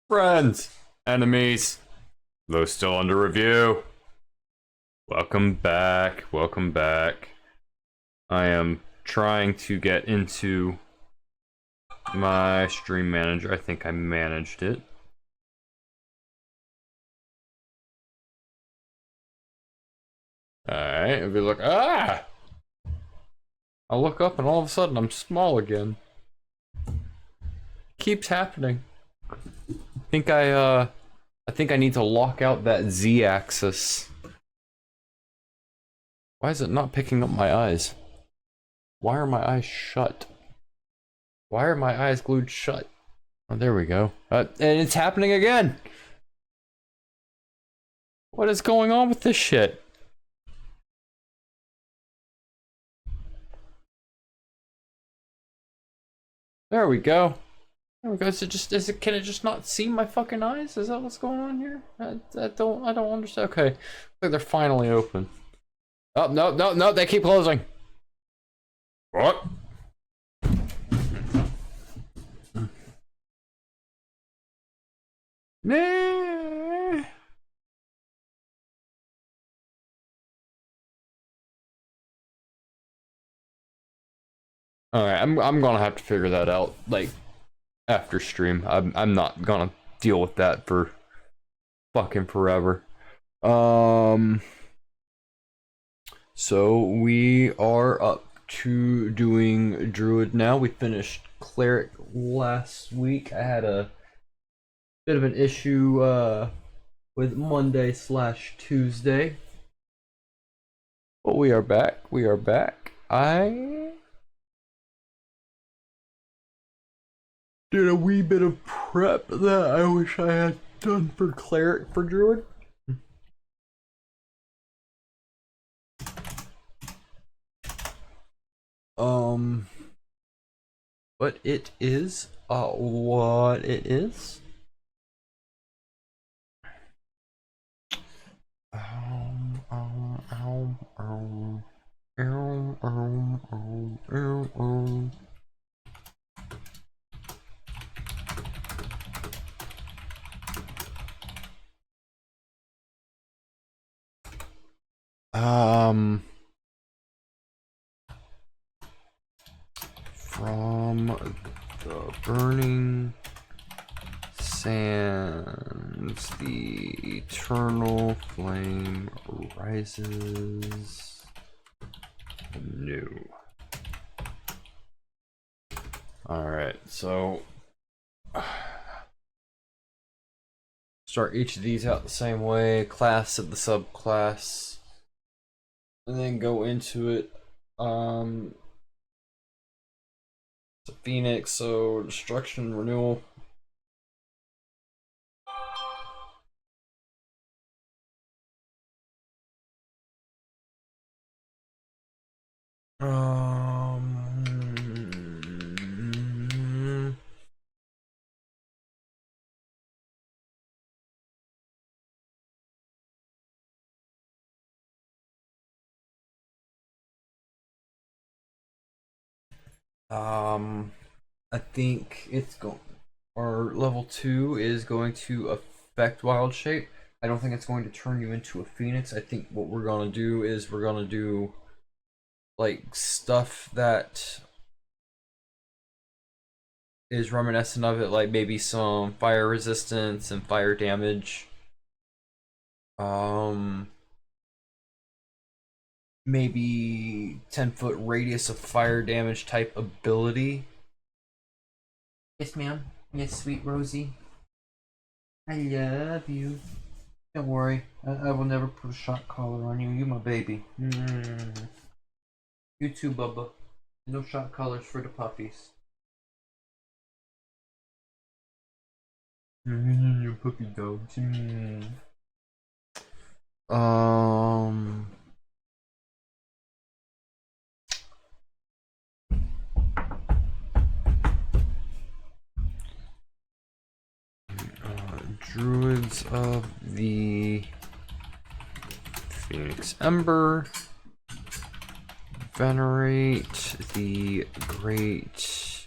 Friends, enemies, those still under review. Welcome back, welcome back. I am trying to get into my stream manager. I think I managed it. Alright, if you look, I look up and all of a sudden I'm small again. Keeps happening. I think I need to lock out that Z-axis. Why is it not picking up my eyes? Why are my eyes shut? Why are my eyes glued shut? Oh, there we go. And it's happening again! What is going on with this shit? There we go. There we go. Can it just not see my fucking eyes? Is that what's going on here? I don't understand. Okay. Looks like they're finally open. Oh, no, they keep closing. What? Nah. Alright, I'm gonna have to figure that out, like, after stream. I'm not gonna deal with that for fucking forever. So we are up to doing Druid now. We finished Cleric last week. I had a bit of an issue with Monday/Tuesday. But we are back. We are back. I did a wee bit of prep that I wish I had done for Cleric for Druid. What it is, what it is. From the burning sands, the eternal flame rises anew. Alright, so start each of these out the same way, class of the subclass, and then go into it. It's a Phoenix, so destruction, renewal. I think it's going. Our level 2 is going to affect wild shape. I don't think it's going to turn you into a phoenix. I think what we're gonna do is we're gonna do like stuff that is reminiscent of it, like maybe some fire resistance and fire damage. Maybe 10-foot radius of fire damage type ability. Yes, ma'am. Yes, sweet Rosie. I love you. Don't worry. I will never put a shock collar on you. You're my baby. You too, Bubba. No shock collars for the puppies. Your puppy dogs. Druids of the Phoenix Ember. Venerate the Great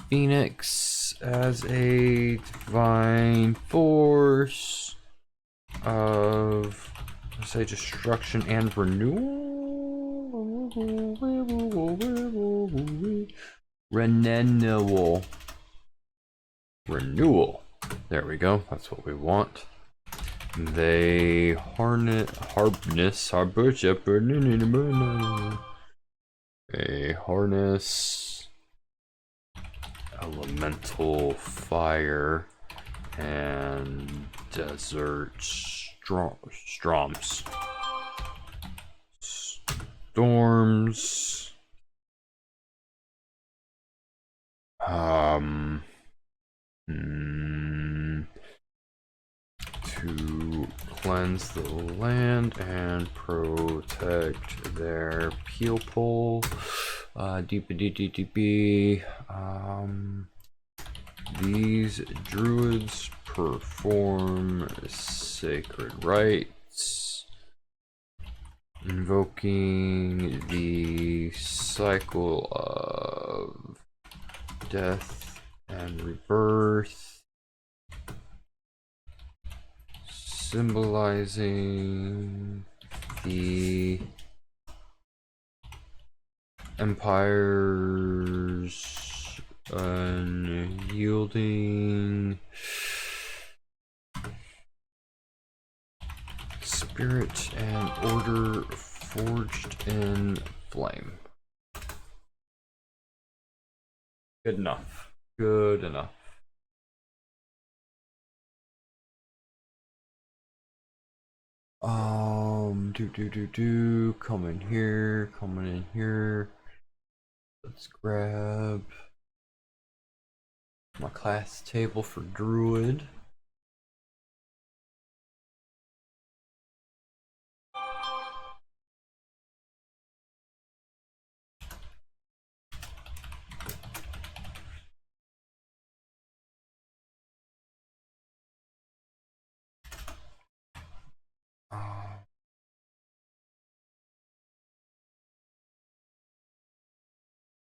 Phoenix as a divine force of, let's say, destruction and renewal. Renewal. There we go. That's what we want. They harness elemental fire and desert storms. To cleanse the land and protect their people. These druids perform sacred rites, invoking the cycle of death and rebirth, symbolizing the Empire's unyielding spirit and order forged in flame. Good enough. Good enough. Coming in here. Let's grab my class table for Druid.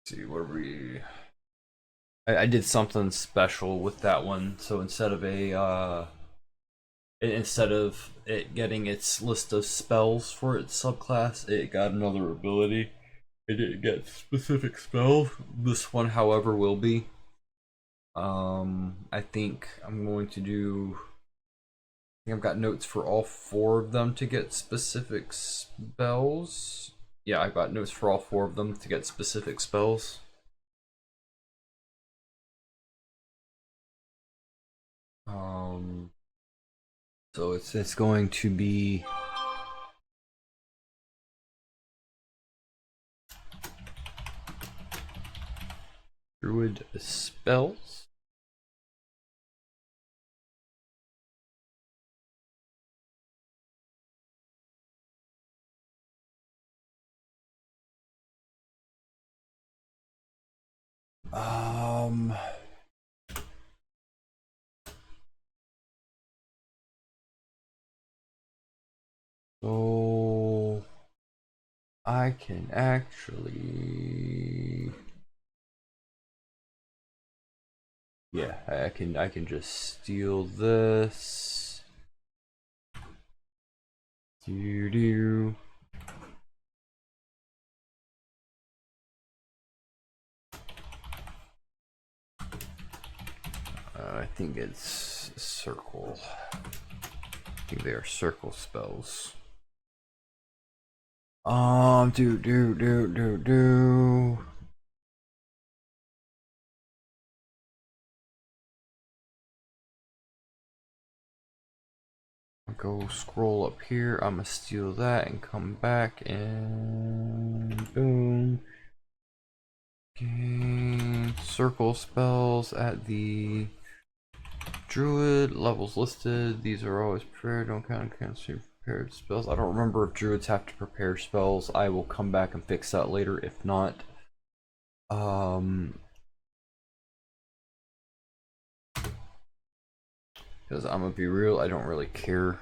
See, what are we? I did something special with that one, so instead of it getting its list of spells for its subclass, it got another ability. It didn't get specific spells. This one, however, will be. I think I'm going to do. I think I've got notes for all 4 of them to get specific spells. Yeah, I've got notes for all 4 of them to get specific spells. So it's going to be Druid spells. So I can actually, yeah, I can just steal this. I think it's circle. I think they are circle spells. Go scroll up here. I'm gonna steal that and come back and boom. Okay, circle spells at the Druid levels listed. These are always prepared. Don't count against your prepared spells. I don't remember if Druids have to prepare spells. I will come back and fix that later. If not, because I'm gonna be real, I don't really care.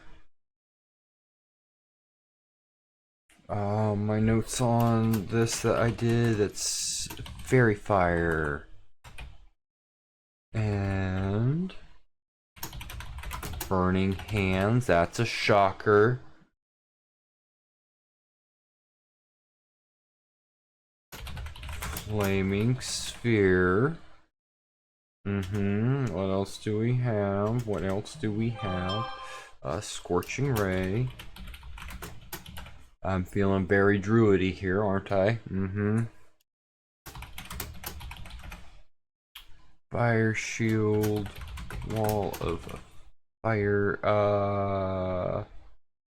My notes on this that I did, it's fairy fire. And burning hands, that's a shocker. Flaming sphere. What else do we have? What else do we have? Scorching ray. I'm feeling very druidy here, aren't I? Fire shield. Wall of fire.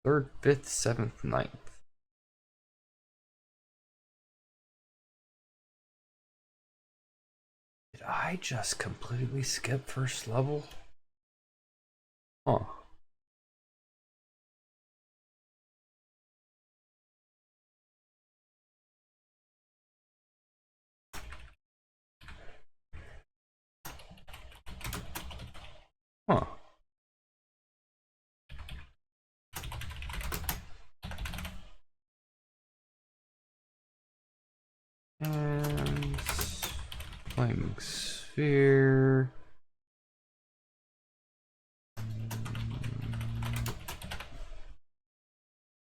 3rd, 5th, 7th, 9th. Did I just completely skip first level? Huh. Huh. And flaming sphere.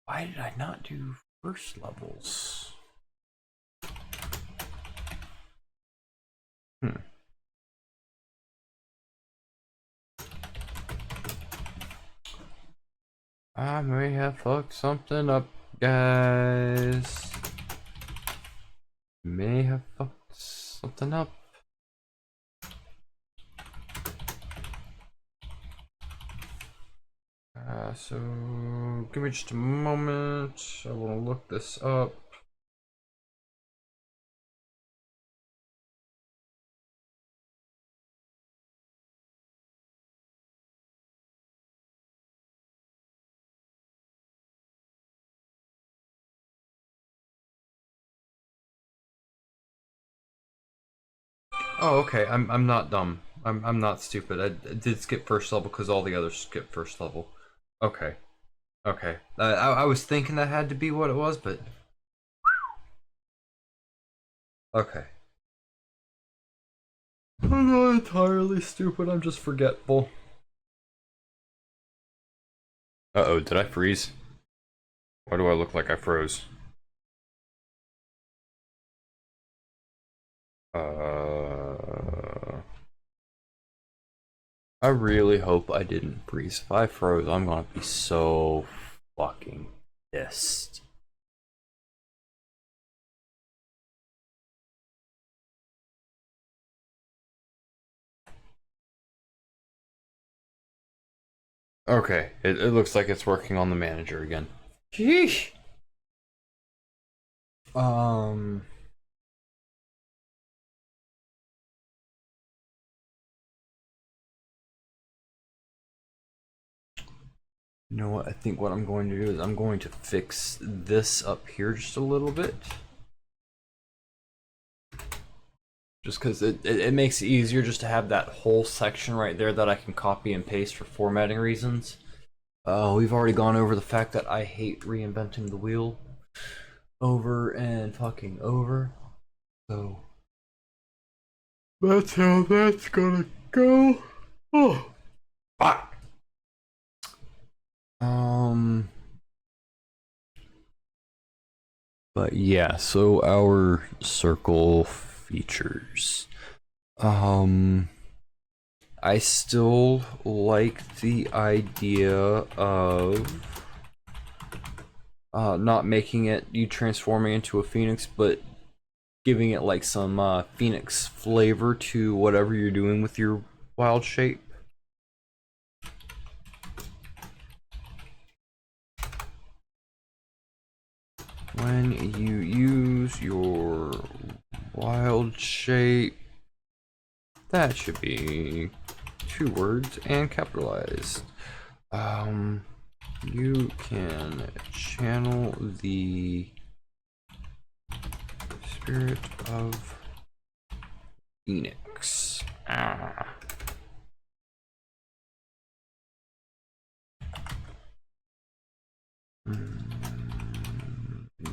Why did I not do first levels? I may have fucked something up, guys. May have fucked something up. So give me just a moment. I want to look this up. Oh, okay. I'm not dumb. I'm not stupid. I did skip first level because all the others skipped first level. Okay. Okay. I was thinking that had to be what it was, but okay. I'm not entirely stupid. I'm just forgetful. Uh-oh, did I freeze? Why do I look like I froze? I really hope I didn't freeze. If I froze, I'm gonna be so fucking pissed. Okay, it looks like it's working on the manager again. Sheesh. You know what? I think what I'm going to do is I'm going to fix this up here just a little bit. Just because it makes it easier just to have that whole section right there that I can copy and paste for formatting reasons. We've already gone over the fact that I hate reinventing the wheel over and fucking over. So that's how that's gonna go. Oh, fuck. But yeah, so our circle features. I still like the idea of not making it you transforming into a phoenix, but giving it like some phoenix flavor to whatever you're doing with your wild shape. When you use your wild shape, that should be 2 words and capitalized. You can channel the spirit of Phoenix.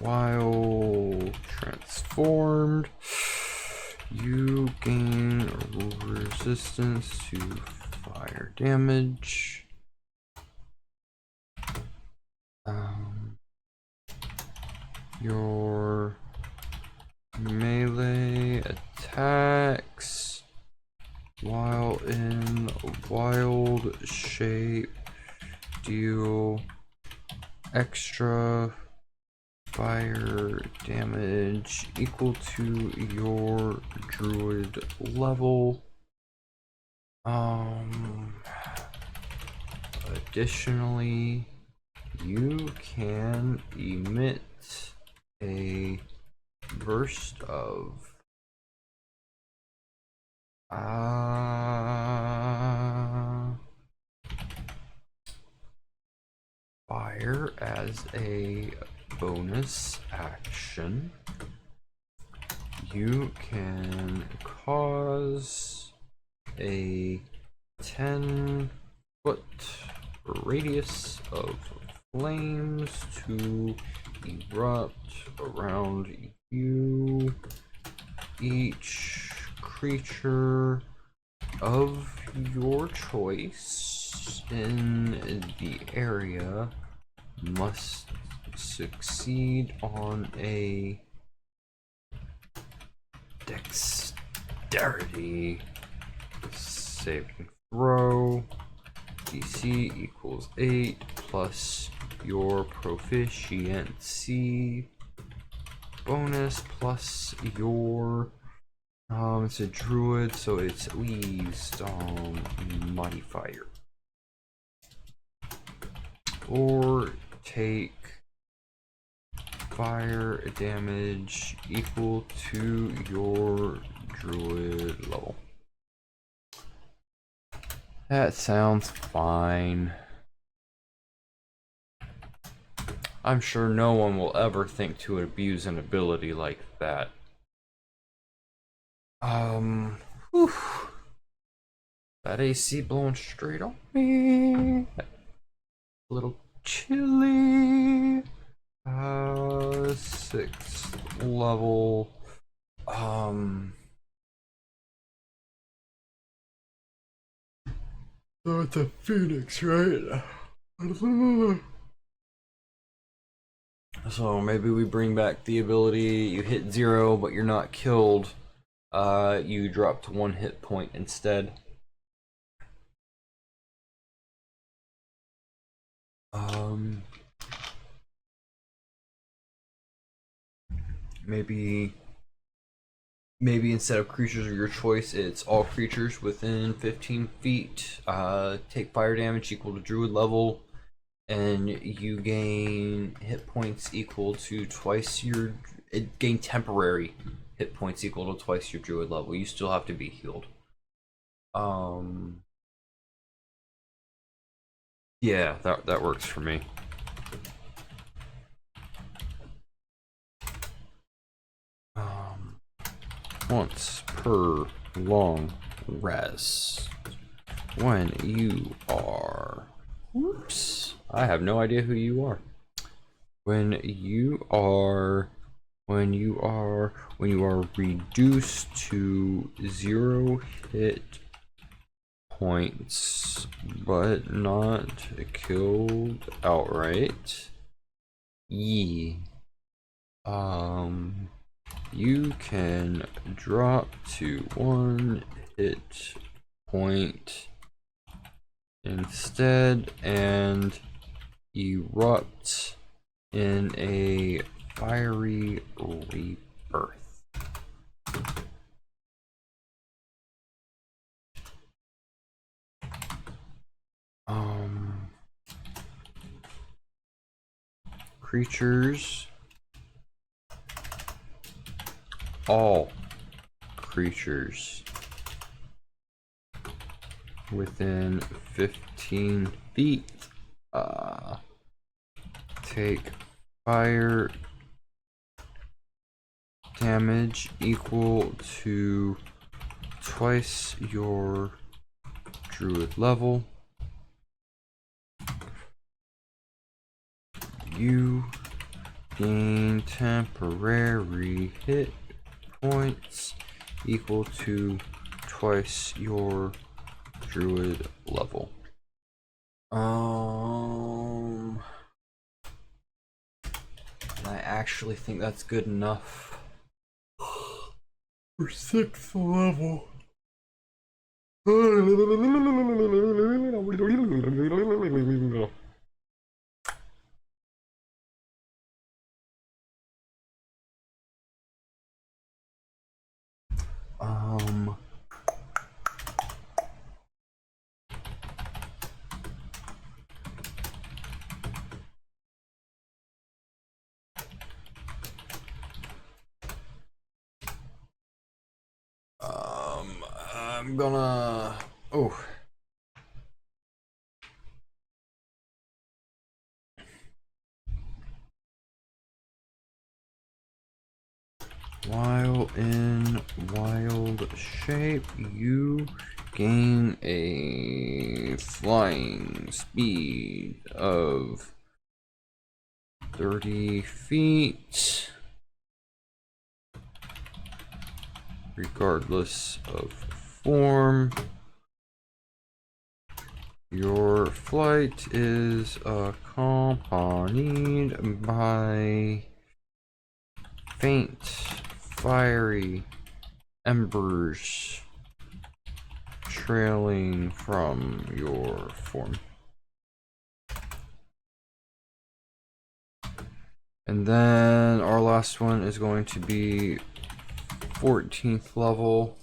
Wild transformed. You gain resistance to fire damage. Your melee attacks while in wild shape deal extra fire damage equal to your druid level. Additionally, you can emit a burst of fire as a bonus action. You can cause a 10-foot radius of flames to erupt around you. Each creature of your choice in the area must succeed on a dexterity saving throw. DC equals 8 plus your proficiency bonus plus your it's a druid, so it's at least modifier, or take fire damage equal to your druid level. That sounds fine. I'm sure no one will ever think to abuse an ability like that. Whew. That AC blowing straight on me. A little chilly. 6th level. Oh, it's a phoenix, right? So maybe we bring back the ability, you hit 0 but you're not killed. You drop to 1 hit point instead. Maybe instead of creatures of your choice, it's all creatures within 15 feet take fire damage equal to druid level, and you gain hit points equal to twice your. It gain temporary hit points equal to twice your druid level. You still have to be healed. Yeah, that works for me. Once per long rest, when you are, whoops, I have no idea who you are. When you are reduced to 0 hit points but not killed outright, you can drop to 1 hit point instead and erupt in a fiery rebirth. Creatures, all creatures within 15 feet take fire damage equal to twice your druid level. You gain temporary hit points equal to twice your druid level. I actually think that's good enough for 6th level. I'm gonna. Oh. While in wild shape, you gain a flying speed of 30 feet, regardless of form. Your flight is accompanied by faint, fiery embers trailing from your form. And then our last one is going to be 14th level.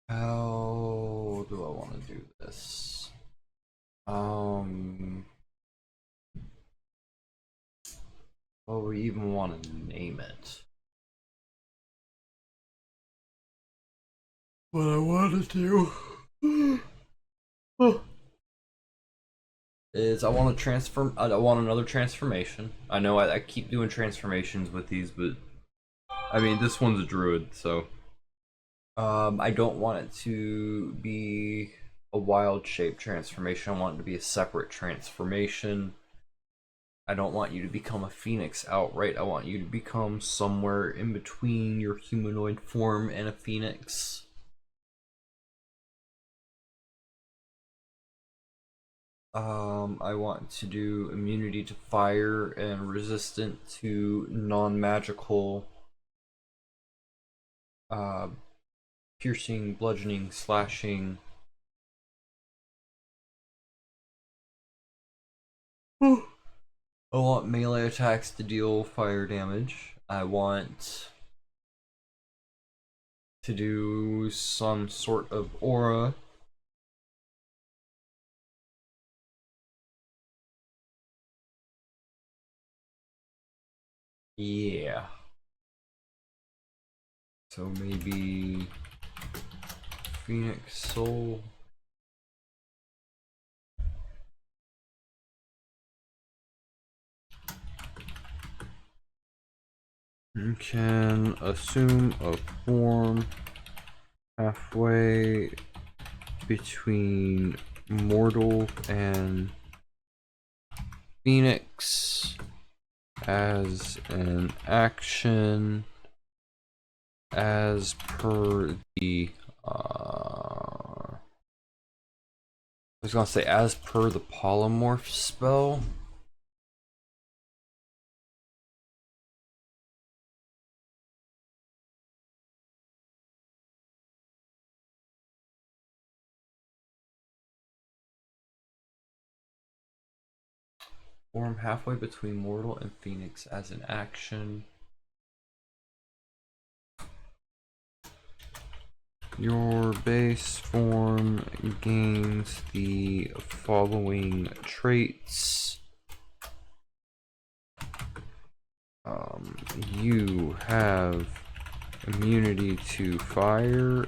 How do I want to do this? Well, we even want to name it. What I want to do is I want to transform. I want another transformation. I know I keep doing transformations with these, but I mean this one's a druid, so I don't want it to be a wild shape transformation. I want it to be a separate transformation. I don't want you to become a phoenix outright. I want you to become somewhere in between your humanoid form and a phoenix. I want to do immunity to fire and resistant to non-magical piercing, bludgeoning, slashing. I want melee attacks to deal fire damage. I want to do some sort of aura. Yeah. So maybe Phoenix Soul. You can assume a form halfway between mortal and Phoenix as an action as per the I was gonna say as per the polymorph spell. Form halfway between mortal and Phoenix as an action. Your base form gains the following traits. You have immunity to fire,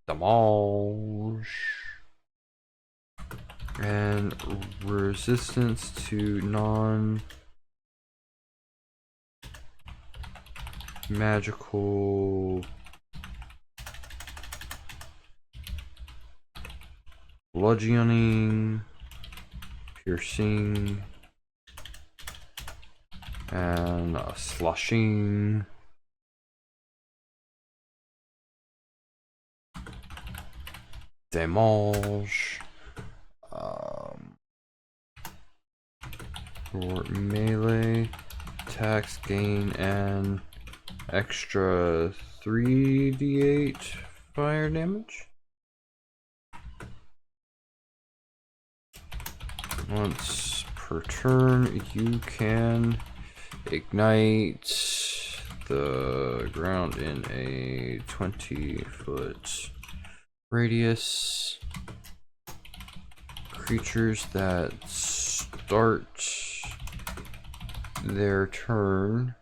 demolish, and resistance to non-magical bludgeoning, piercing, and slashing. Damage. For melee attacks gain an extra 3d8 fire damage. Once per turn, you can ignite the ground in a 20-foot radius. Creatures that start their turn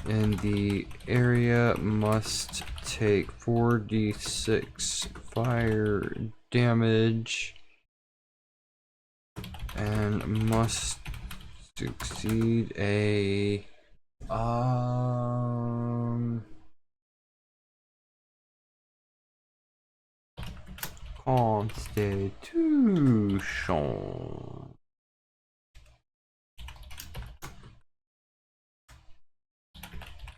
in the area must take 4d6 fire damage and must succeed a Constitution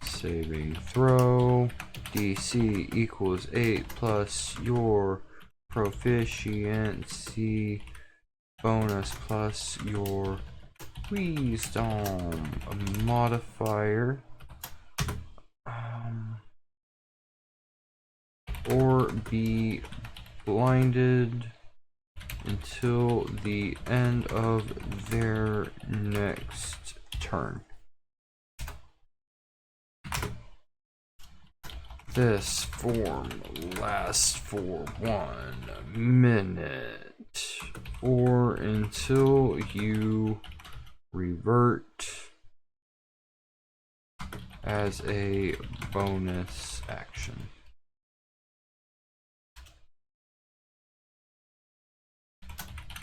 saving throw. DC equals 8 plus your proficiency bonus plus your wisdom modifier. Or be blinded until the end of their next turn. This form lasts for 1 minute or until you revert as a bonus action.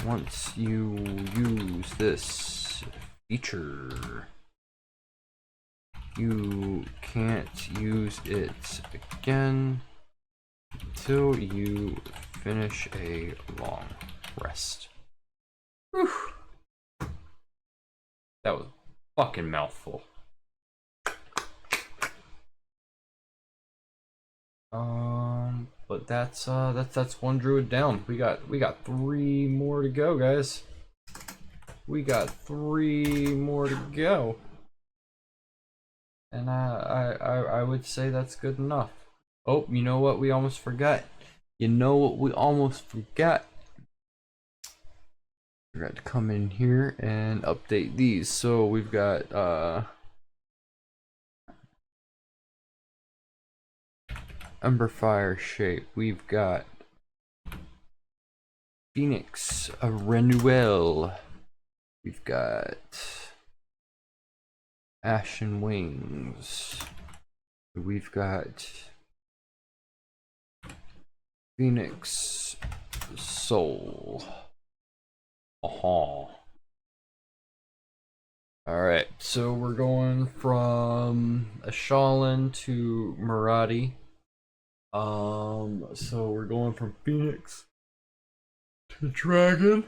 Once you use this feature, you can't use it again until you finish a long rest. Whew. That was a fucking mouthful. But that's one druid down. We got 3 more to go, guys. We got 3 more to go. And I would say that's good enough. Oh, you know what we almost forgot? You know what we almost forgot? We got to come in here and update these. So we've got Emberfire shape. We've got Phoenix, a renewal. We've got Ashen Wings. We've got Phoenix Soul. Aha. Alright, so we're going from Ashalin to Marathi. So we're going from Phoenix to Dragon.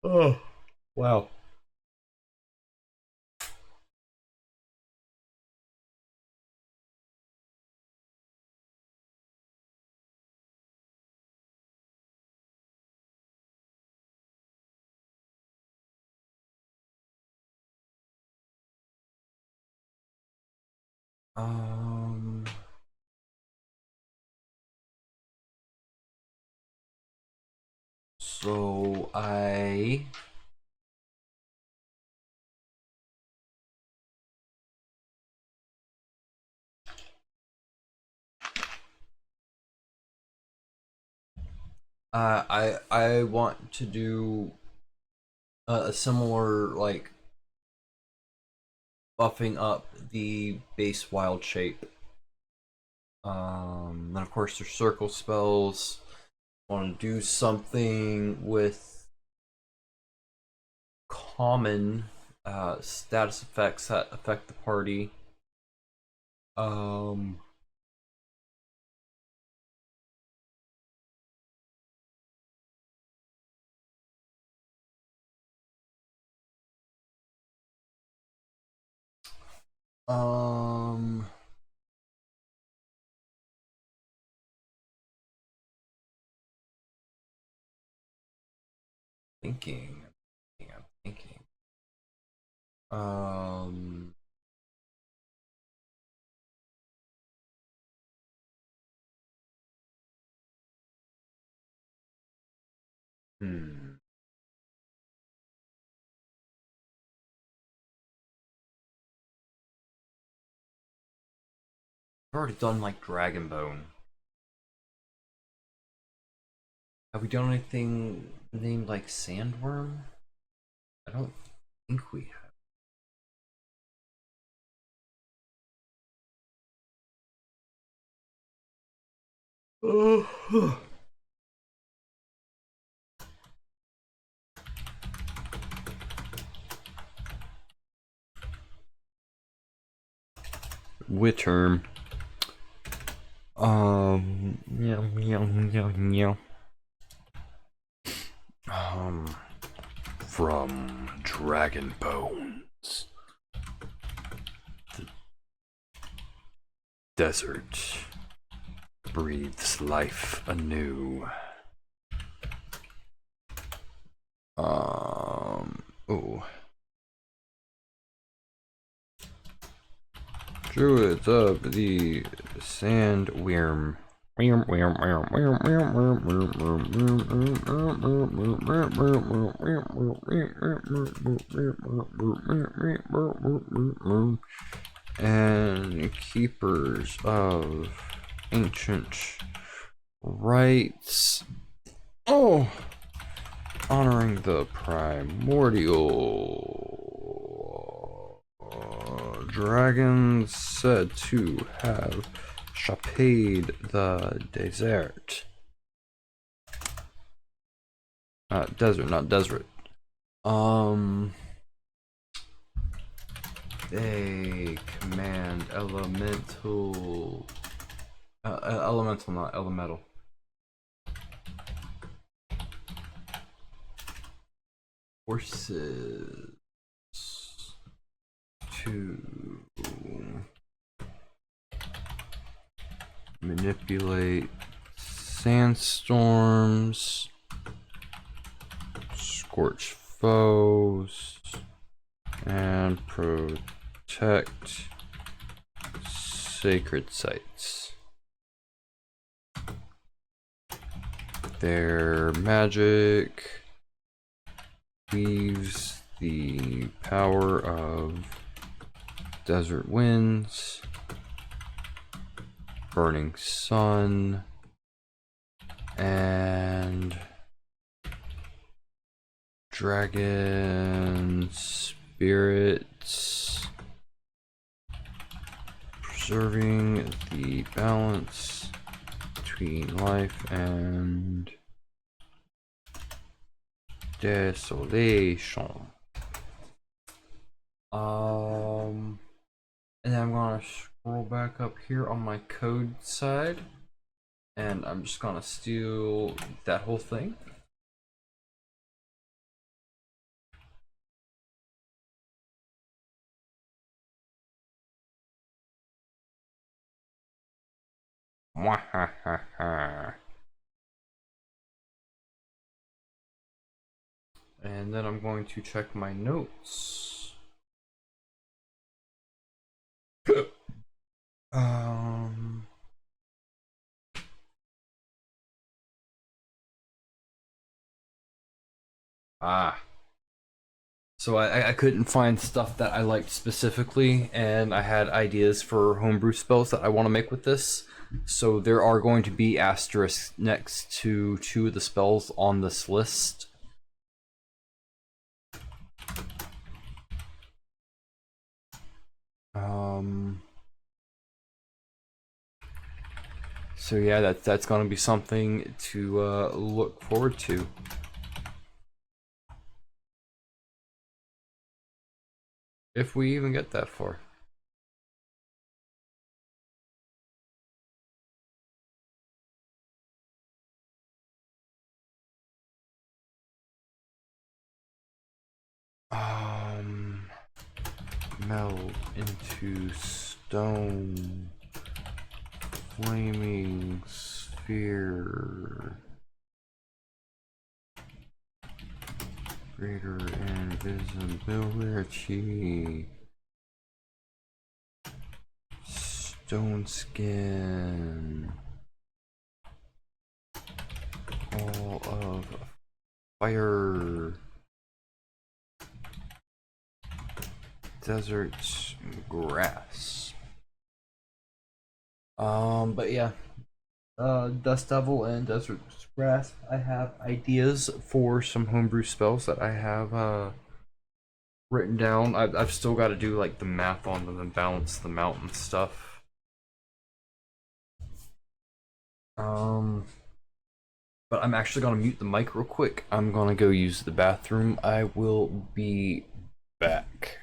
Oh, wow. So I want to do a similar, like, buffing up the base wild shape. And of course there's circle spells. Want to do something with common status effects that affect the party. Um, thinking, I'm thinking. Um, hmm. I've already done like Dragonbone. Have we done anything named like Sandworm? I don't think we have. Witterm. Yeah, yeah, yeah, yeah. From Dragon Bones. The desert breathes life anew. Oh. Druids of the Sandworm. And keepers of ancient rites. Oh, honoring the primordial dragons said to have shaped the desert. Desert, not desert. They command elemental. Elemental, not elemental. Forces to manipulate sandstorms, scorch foes, and protect sacred sites. Their magic weaves the power of desert winds, burning sun, and dragon spirits, preserving the balance between life and desolation. And then I'm gonna scroll back up here on my code side, and I'm just gonna steal that whole thing. And then I'm going to check my notes. um. So I couldn't find stuff that I liked specifically, and I had ideas for homebrew spells that I want to make with this. So there are going to be asterisks next to two of the spells on this list. So yeah, that's going to be something to look forward to. If we even get that far. melt into stone flaming sphere. Greater invisibility. Stone skin. All of fire. Desert grass. But yeah. Dust Devil and Desert Grass. I have ideas for some homebrew spells that I have written down. I've still got to do like the math on them and balance them out and stuff. But I'm actually gonna mute the mic real quick. I'm gonna go use the bathroom. I will be back.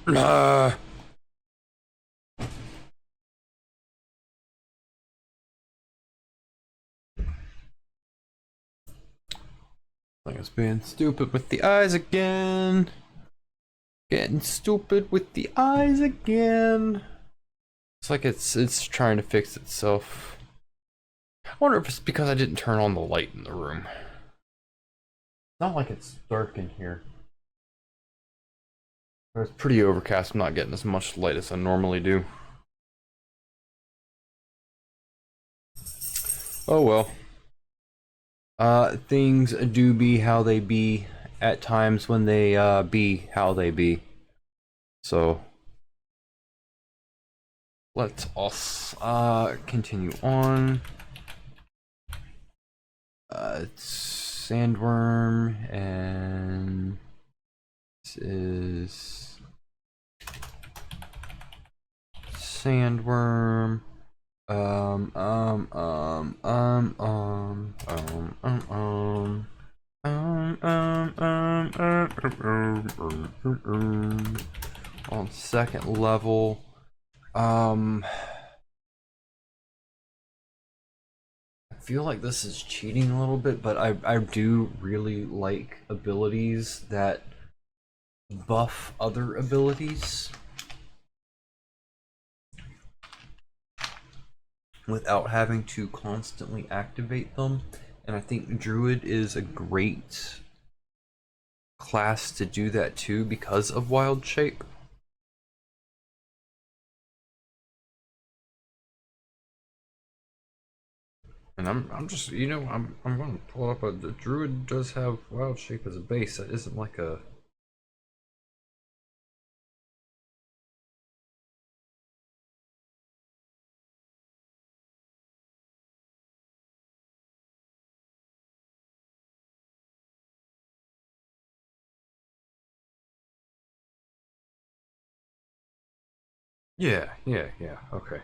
Like it's being stupid with the eyes again. Getting stupid with the eyes again. It's like it's trying to fix itself. I wonder if it's because I didn't turn on the light in the room. It's not like it's dark in here. It's pretty overcast. I'm not getting as much light as I normally do. Oh well. Things do be how they be, at times when they be how they be. So let's us continue on. Sandworm, and this is sandworm. On second level, I feel like this is cheating a little bit, but I do really like abilities that buff other abilities without having to constantly activate them. And I think Druid is a great class to do that too because of Wild Shape. And I'm just, you know, I'm going to pull up the Druid does have Wild Shape as a base. That isn't like a yeah, okay.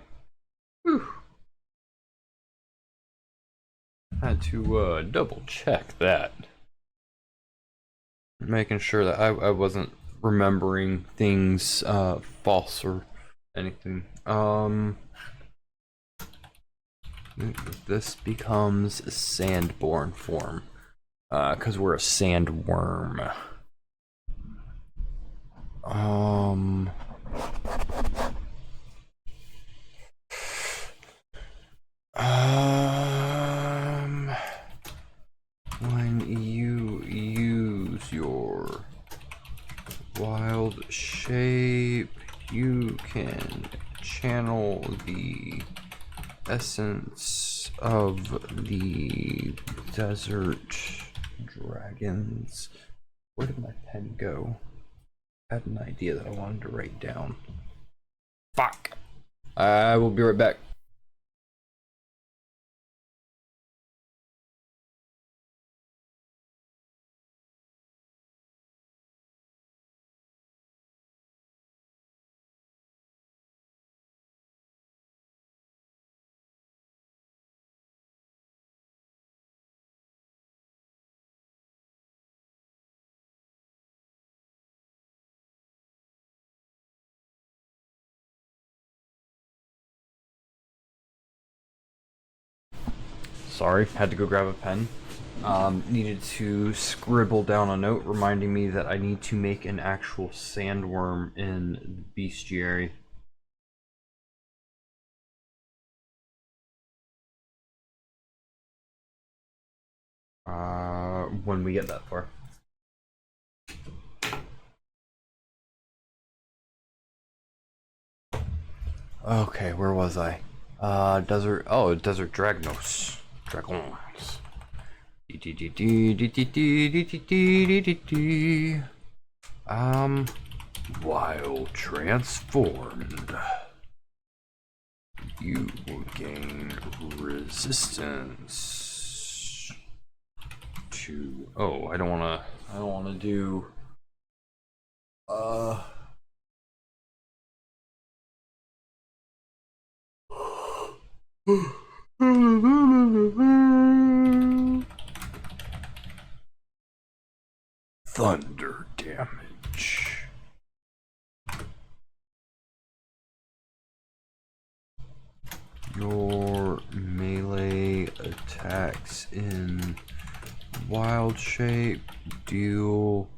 Whew. Had to double check that. Making sure that I wasn't remembering things false or anything. This becomes sandborn form. Because we're a sandworm. When you use your wild shape, you can channel the essence of the desert dragons. Where did my pen go? I had an idea that I wanted to write down. Fuck! I will be right back. Sorry, had to go grab a pen. Needed to scribble down a note reminding me that I need to make an actual sandworm in the bestiary. When we get that far. Okay, where was I? Desert. Oh, Desert Dragnos. Dragons. While transformed, you will gain resistance to. Oh, I don't wanna do. Thunder damage. Your melee attacks in wild shape deal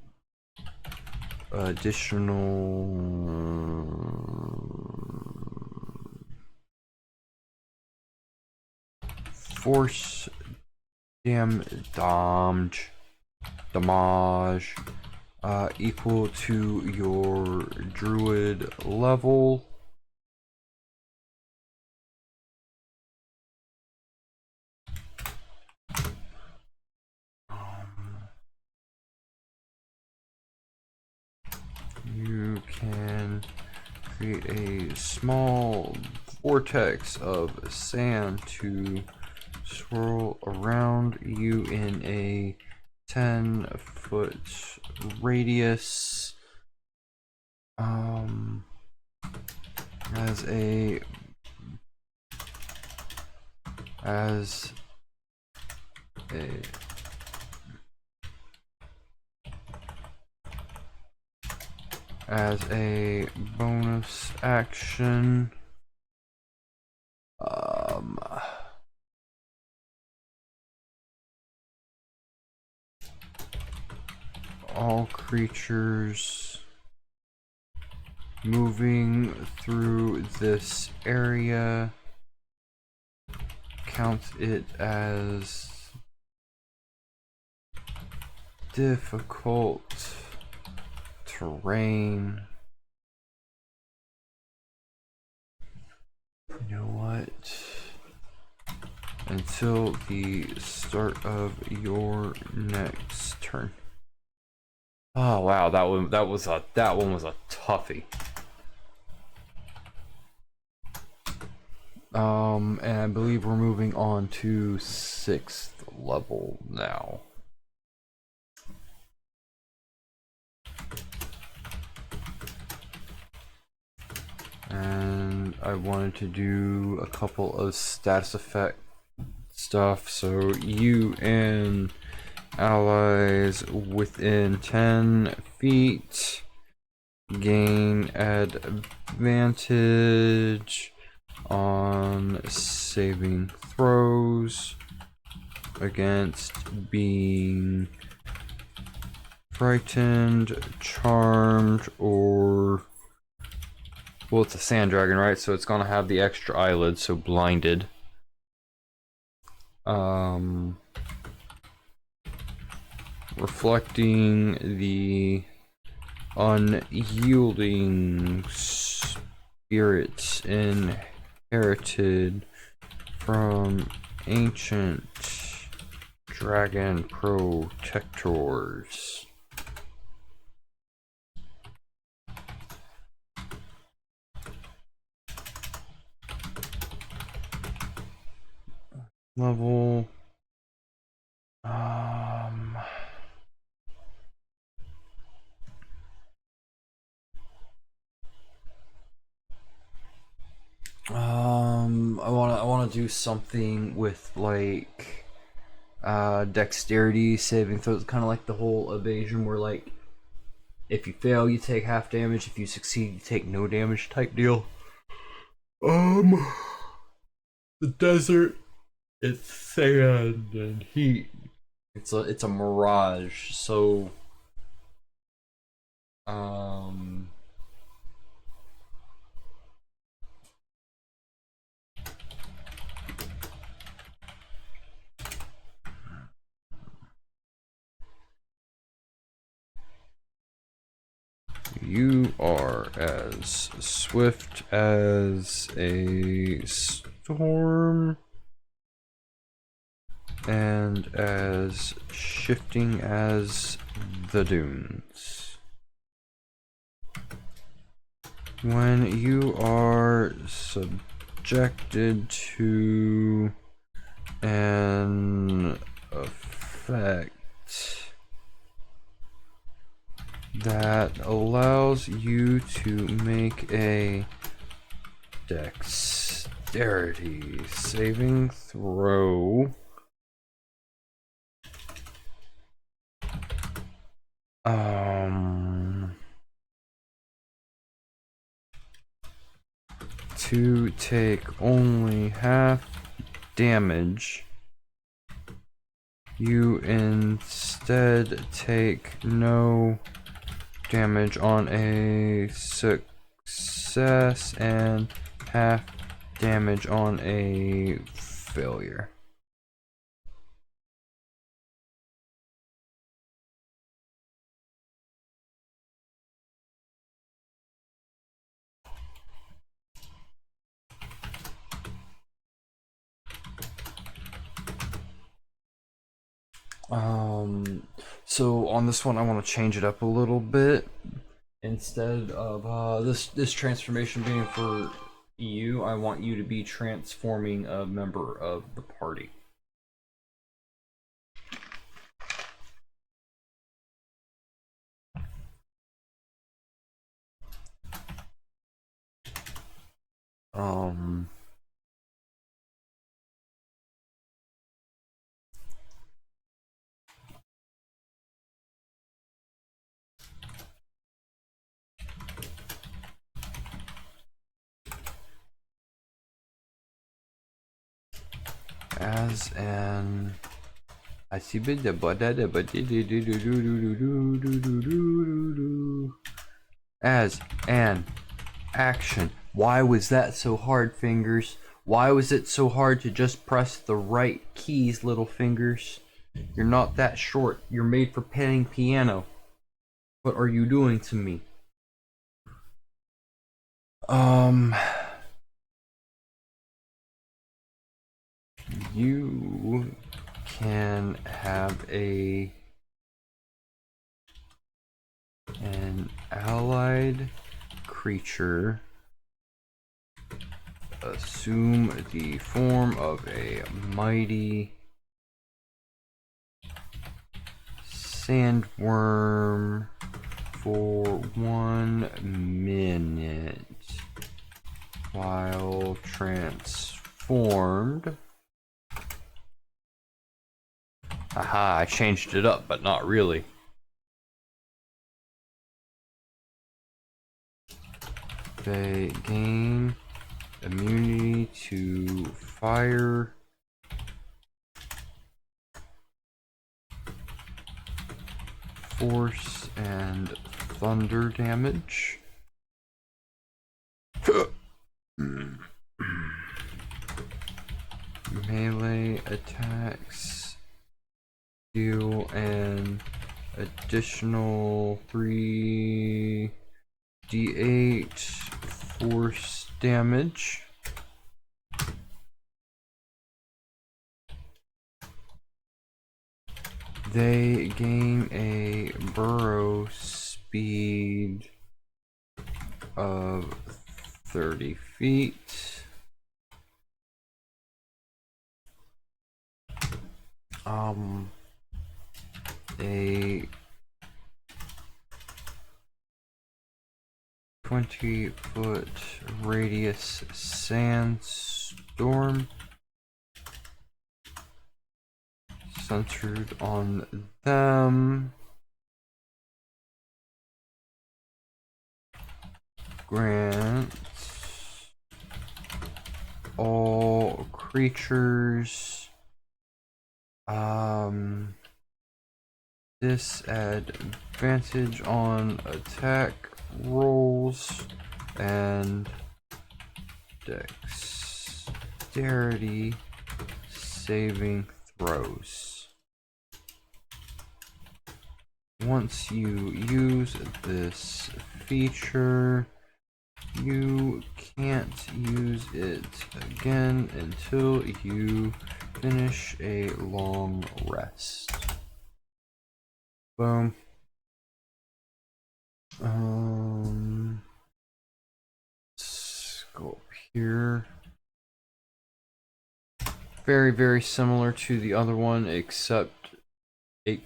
additional force damage equal to your druid level. You can create a small vortex of sand to swirl around you in a 10-foot radius. As a bonus action, all creatures moving through this area count it as difficult terrain. You know what? Until the start of your next turn. Oh wow, that one was a toughie. And I believe we're moving on to 6th level now. And I wanted to do a couple of status effect stuff, so you and allies within 10 feet gain advantage on saving throws against being frightened, charmed, or, well, it's a sand dragon, right? So it's gonna have the extra eyelid, so blinded. Reflecting the unyielding spirits inherited from ancient dragon protectors. Level I want to do something with like dexterity saving throws, kind of like the whole evasion where like if you fail you take half damage, if you succeed you take no damage type deal. The desert, it's sand and heat. It's a mirage, so you are as swift as a storm and as shifting as the dunes. When you are subjected to an effect that allows you to make a dexterity saving throw, to take only half damage, you instead take no damage on a success and half damage on a failure. So on this one I want to change it up a little bit. Instead of this transformation being for you, I want you to be transforming a member of the party. As an I see bit the as an action. Why was that so hard, fingers? Why was it so hard to just press the right keys, little fingers? You're not that short. You're made for playing piano. What are you doing to me? You can have an allied creature assume the form of a mighty sandworm for 1 minute while transformed. Aha, I changed it up, but not really. They gain immunity to fire, force, and thunder damage. Melee attacks deal an additional 3d8 force damage. They gain a burrow speed of 30 feet. A 20-foot radius sandstorm centered on them grants all creatures disadvantage on attack rolls and dexterity saving throws. Once you use this feature, you can't use it again until you finish a long rest. Boom. Let's go up here. Very, very similar to the other one, except it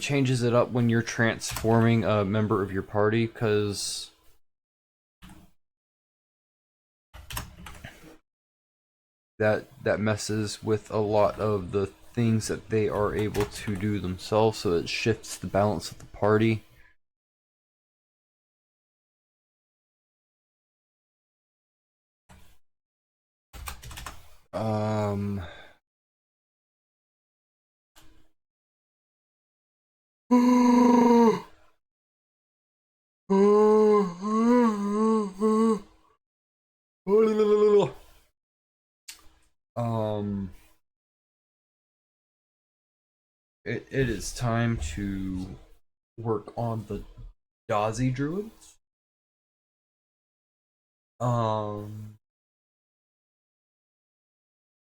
changes it up when you're transforming a member of your party, because that messes with a lot of the things that they are able to do themselves, so it shifts the balance of the party. It is time to work on the Dazi druids. Let's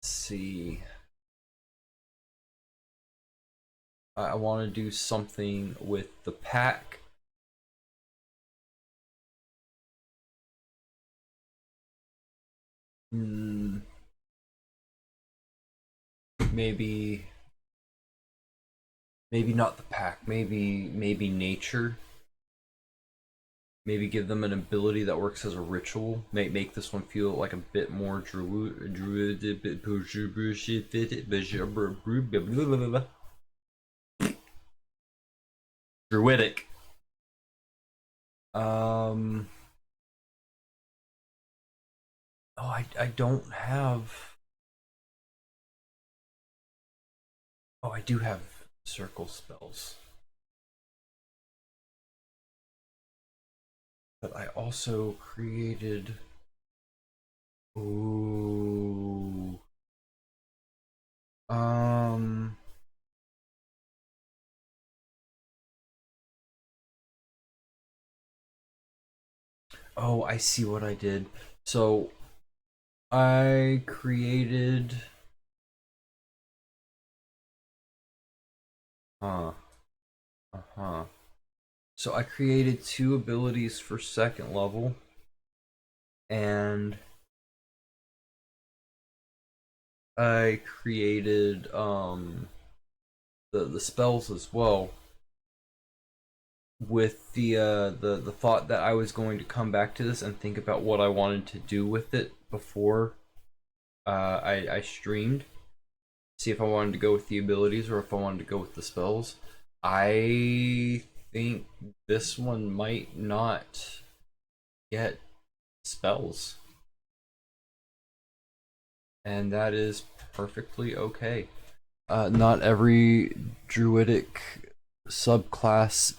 see. I want to do something with the pack Maybe not the pack. Maybe nature. Maybe give them an ability that works as a ritual. Make this one feel like a bit more druidic. Oh, I don't have. Oh, I do have circle spells. But I also created. Ooh. Oh, I see what I did. So I created. Huh. Uh-huh. So I created two abilities for second level, and I created the spells as well, with the thought that I was going to come back to this and think about what I wanted to do with it before I streamed. See if I wanted to go with the abilities or if I wanted to go with the spells. I think this one might not get spells, and that is perfectly okay. Not every druidic subclass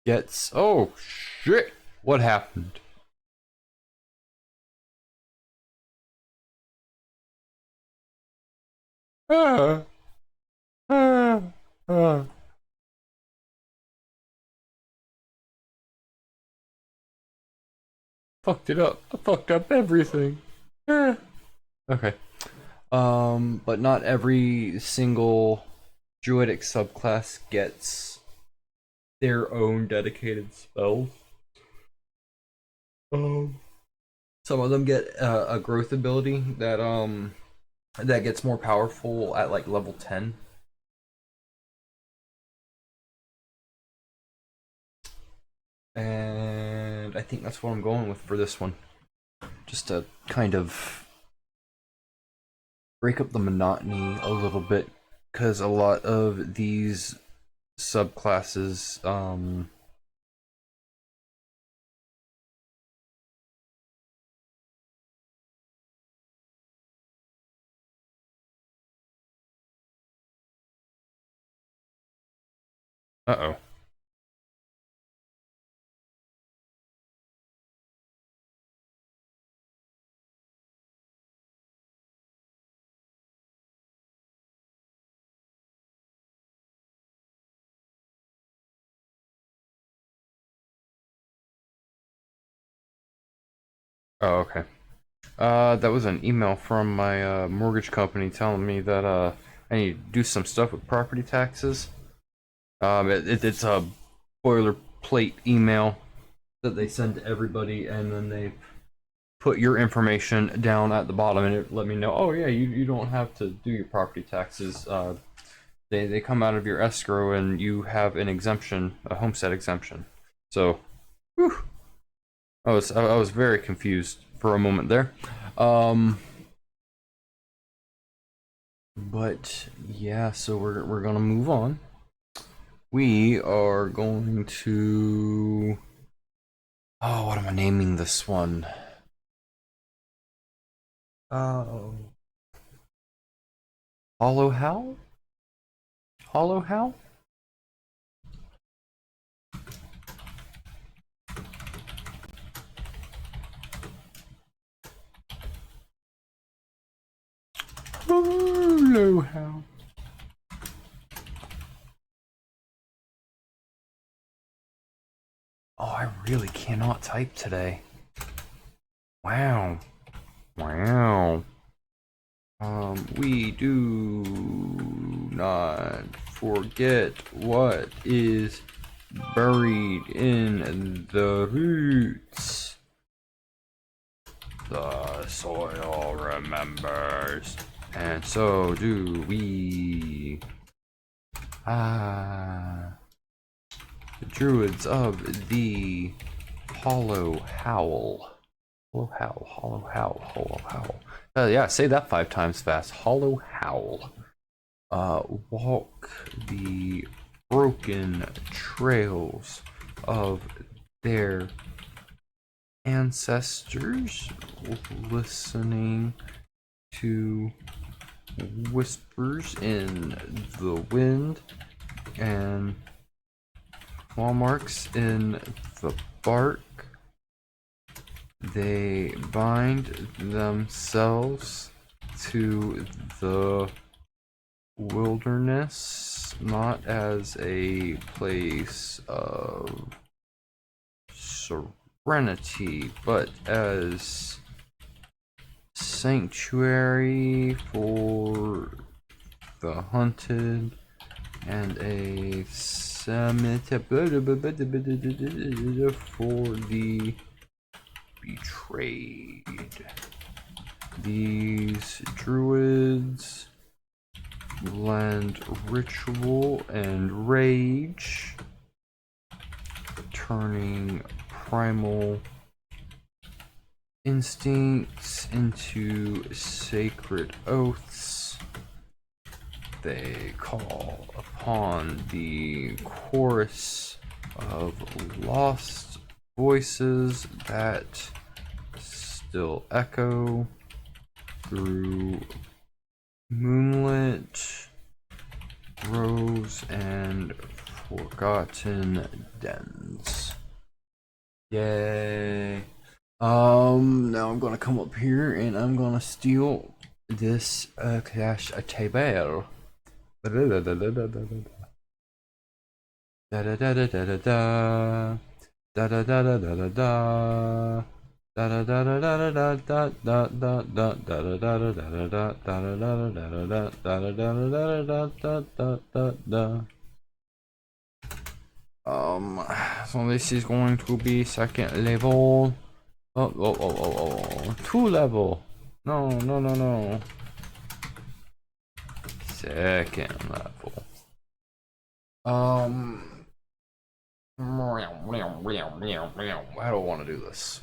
gets. Oh shit! What happened? Ah, ah, ah. Fucked it up. I fucked up everything. Ah. Okay. But not every single druidic subclass gets their own dedicated spells. Um, some of them get a growth ability that gets more powerful at like level 10. And I think that's what I'm going with for this one. Just to kind of break up the monotony a little bit, because a lot of these subclasses uh-oh. Oh, okay. That was an email from my mortgage company telling me that I need to do some stuff with property taxes. It's a boilerplate email that they send to everybody, and then they put your information down at the bottom, and it let me know, oh yeah, you don't have to do your property taxes. They come out of your escrow, and you have an exemption, a homestead exemption. So, whew, I was very confused for a moment there. But yeah, so we're gonna move on. We are going to. Oh, what am I naming this one? Oh, Hollow How? Hollow How? Hollow How. Oh, I really cannot type today. Wow. Wow. We do not forget what is buried in the roots. The soil remembers, and so do we. The druids of the Hollow Howl. Hollow Howl, Hollow Howl, Hollow Howl. Yeah, say that 5 times fast. Hollow Howl. Walk the broken trails of their ancestors, listening to whispers in the wind and claw marks in the bark. They bind themselves to the wilderness, not as a place of serenity, but as sanctuary for the hunted and a cemetery for the betrayed. These druids blend ritual and rage, turning primal instincts into sacred oaths. They call upon the chorus of lost voices that still echo through moonlit groves and forgotten dens. Yay. Now I'm gonna come up here and I'm gonna steal this cash table. Da da da da da da da da da da da da da da da da da da da. So this is going to be second level. Oh, 2 level. No. Second level. How do I want to do this?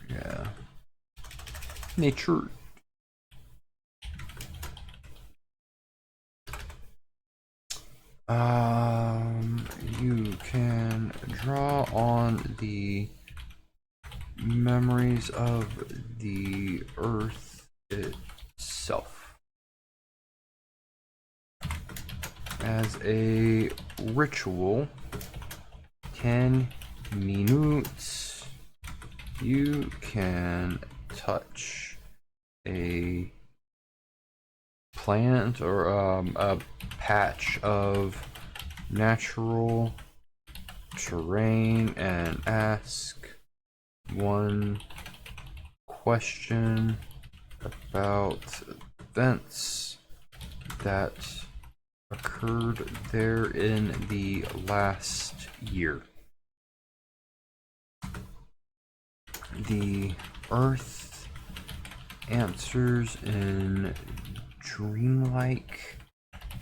Yeah. Nature. You can draw on the memories of the earth itself as a ritual. 10 minutes. You can touch a plant or a patch of natural terrain and ask one question about events that occurred there in the last year. The earth answers in dreamlike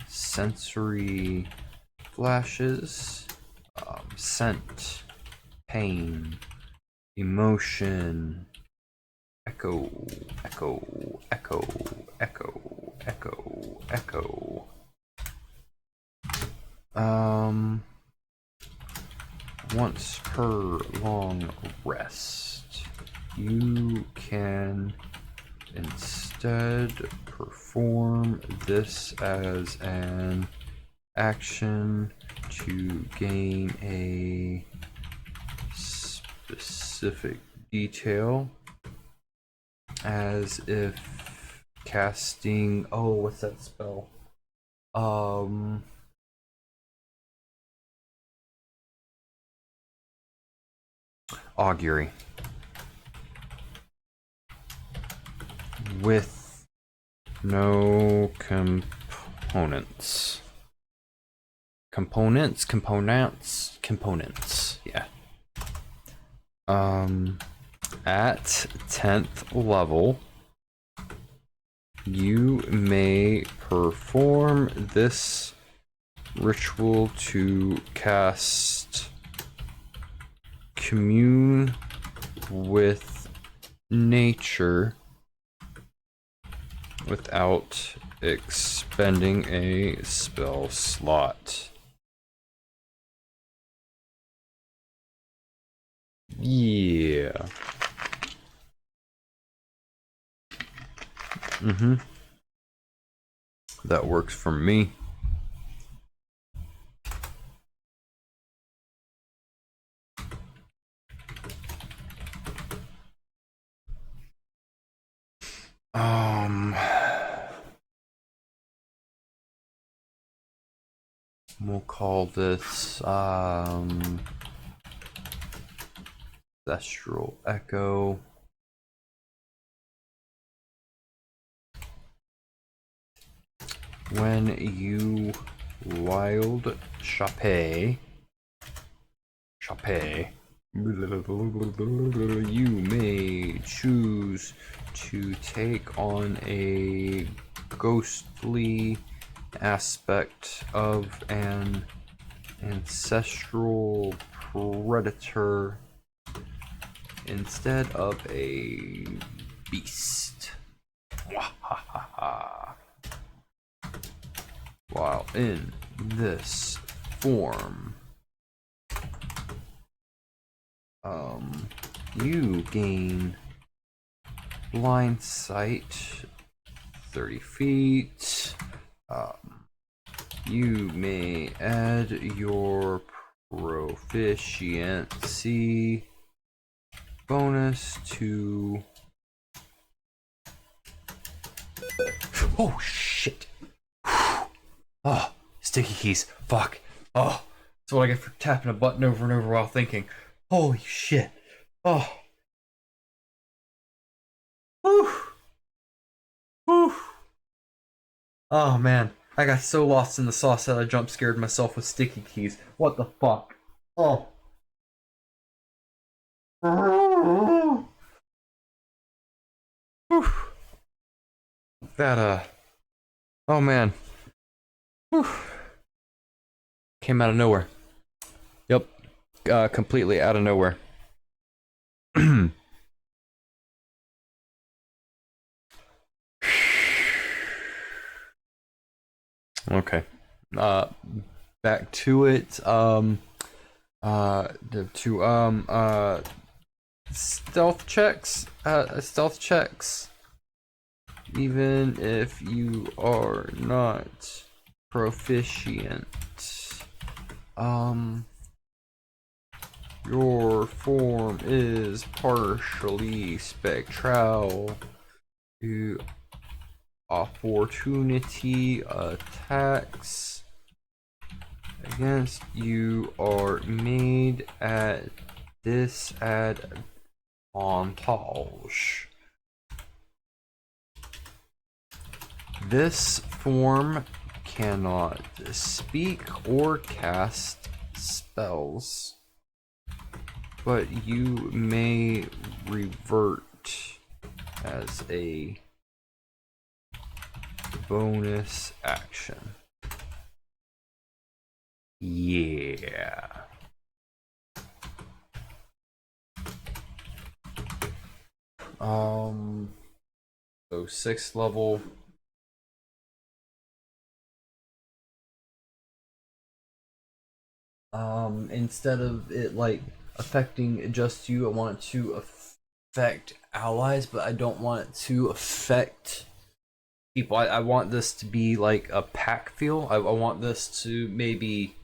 sensory flashes, scent, pain, emotion, echo. Once per long rest. you can instead perform this as an action to gain a specific detail, as if casting, oh, what's that spell? Augury. With no components. Components, yeah. At 10th level, you may perform this ritual to cast Commune with Nature without expending a spell slot. Yeah. That works for me. We'll call this Ancestral Echo. When you wild Chape, you may choose to take on a ghostly aspect of an ancestral predator instead of a beast. While in this form, you gain blind sight 30 feet. You may add your proficiency bonus to... Oh, shit. Oh, sticky keys. Fuck. Oh, that's what I get for tapping a button over and over while thinking. Holy shit. Oh. Whew. Whew. Oh, man. I got so lost in the sauce that I jump scared myself with sticky keys. What the fuck? Oh. Whew. That, oh, man. Whew. Came out of nowhere. Yep. Completely out of nowhere. Okay. Back to it. Stealth checks. Even if you are not proficient. Your form is partially spectral. You opportunity attacks against you are made at disadvantage. This form cannot speak or cast spells, but you may revert as a bonus action. Yeah. So 6th level. Instead of it like affecting just you, I want it to affect allies, but I don't want it to affect people. I want this to be like a pack feel. I want this to maybe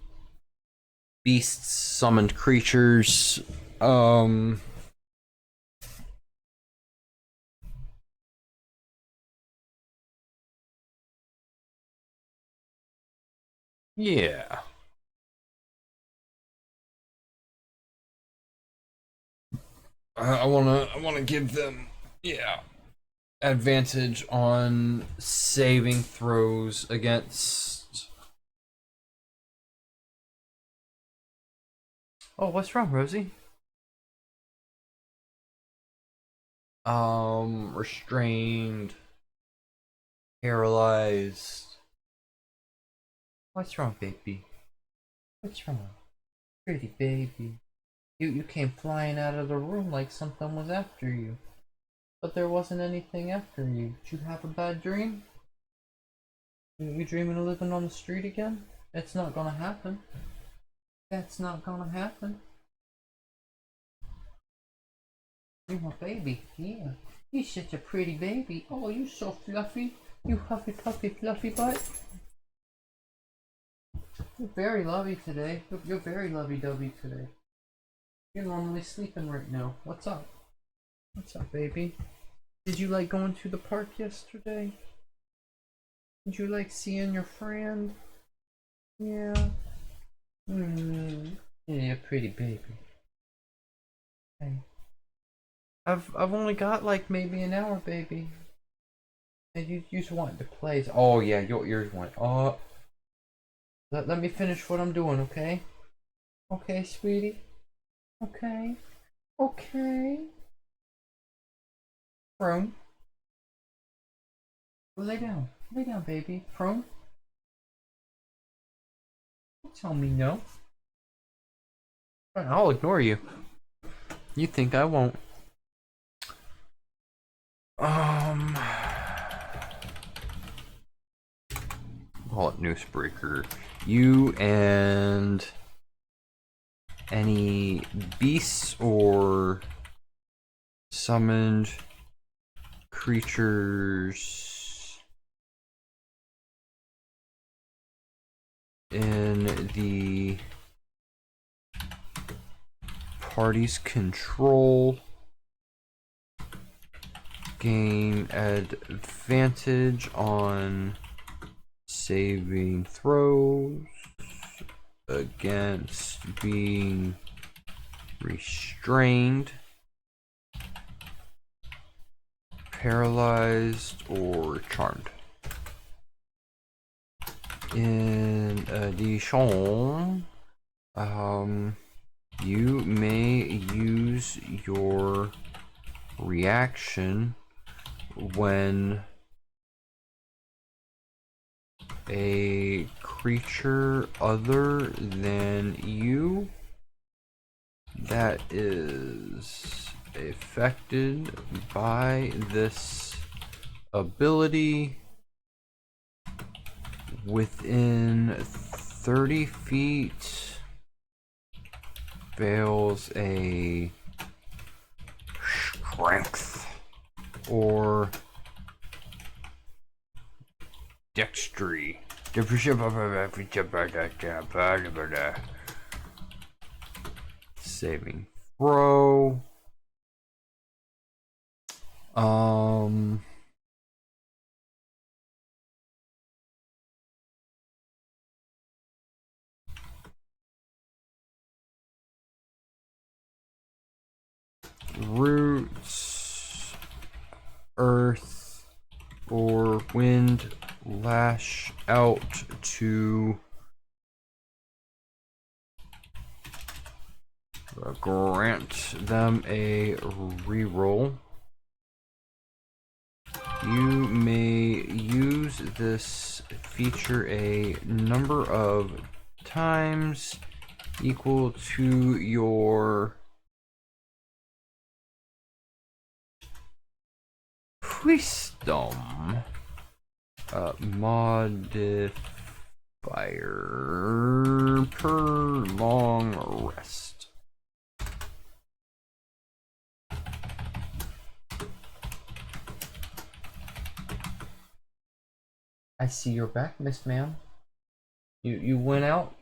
beasts, summoned creatures, yeah. I wanna give them, yeah, advantage on saving throws against. Oh, what's wrong, Rosie? Restrained, paralyzed. What's wrong, baby? What's wrong? Pretty baby. You came flying out of the room like something was after you. But there wasn't anything after you. Did you have a bad dream? You dreaming of living on the street again? It's not gonna happen. That's not gonna happen. You're my baby, yeah. You're such a pretty baby. Oh, you're so fluffy. You huffy puffy fluffy butt. You're very lovey today. You're very lovey-dovey today. You're normally sleeping right now. What's up? What's up, baby? Did you like going to the park yesterday? Did you like seeing your friend? Yeah. Yeah, pretty baby. Hey. I've only got like maybe an hour, baby. And you just wanted to play. Oh yeah, your ears went. Oh. Let me finish what I'm doing, okay? Okay, sweetie. Okay. Okay. Prone. Lay down. Lay down, baby. Prone. Don't tell me no. I'll ignore you. You think I won't. Call it Noosebreaker. You and any beasts or summoned creatures in the party's control gain advantage on saving throws against being restrained, paralyzed, or charmed. In addition, you may use your reaction when a creature other than you that is affected by this ability within 30 feet fails a strength or dexterity saving throw. Roots, earth, or wind lash out to grant them a reroll. You may use this feature a number of times equal to your wisdom modifier per long rest. I see you're back, Miss Ma'am. You went out.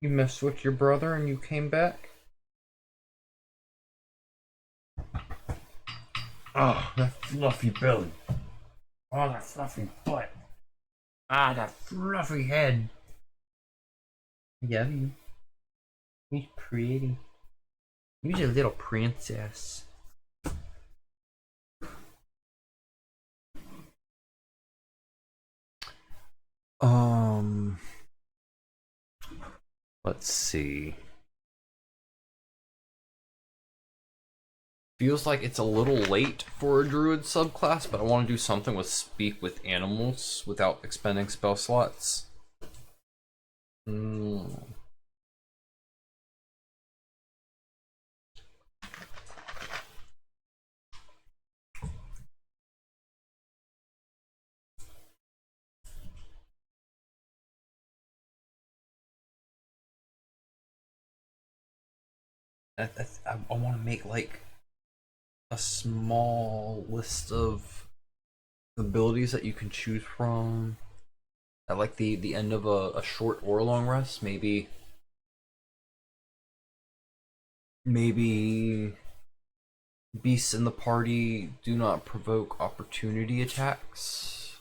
You messed with your brother and you came back. Oh, that fluffy belly. Oh, that fluffy butt. Ah, that fluffy head. Yeah, you. He's pretty. He's a little princess. Let's see. Feels like it's a little late for a druid subclass, but I want to do something with speak with animals without expending spell slots. I want to make like a small list of abilities that you can choose from at like the end of a short or a long rest. Maybe beasts in the party do not provoke opportunity attacks,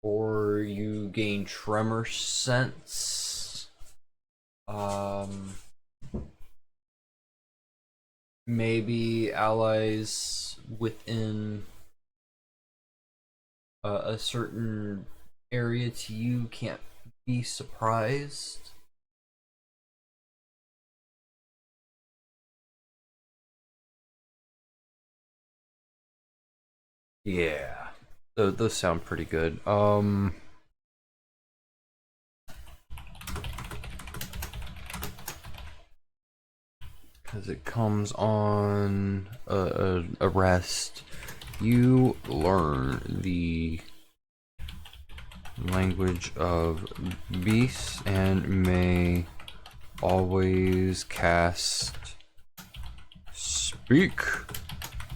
or you gain tremor sense. Maybe allies within a certain area to you can't be surprised. Yeah, those sound pretty good. Because it comes on a rest, you learn the language of beasts and may always cast speak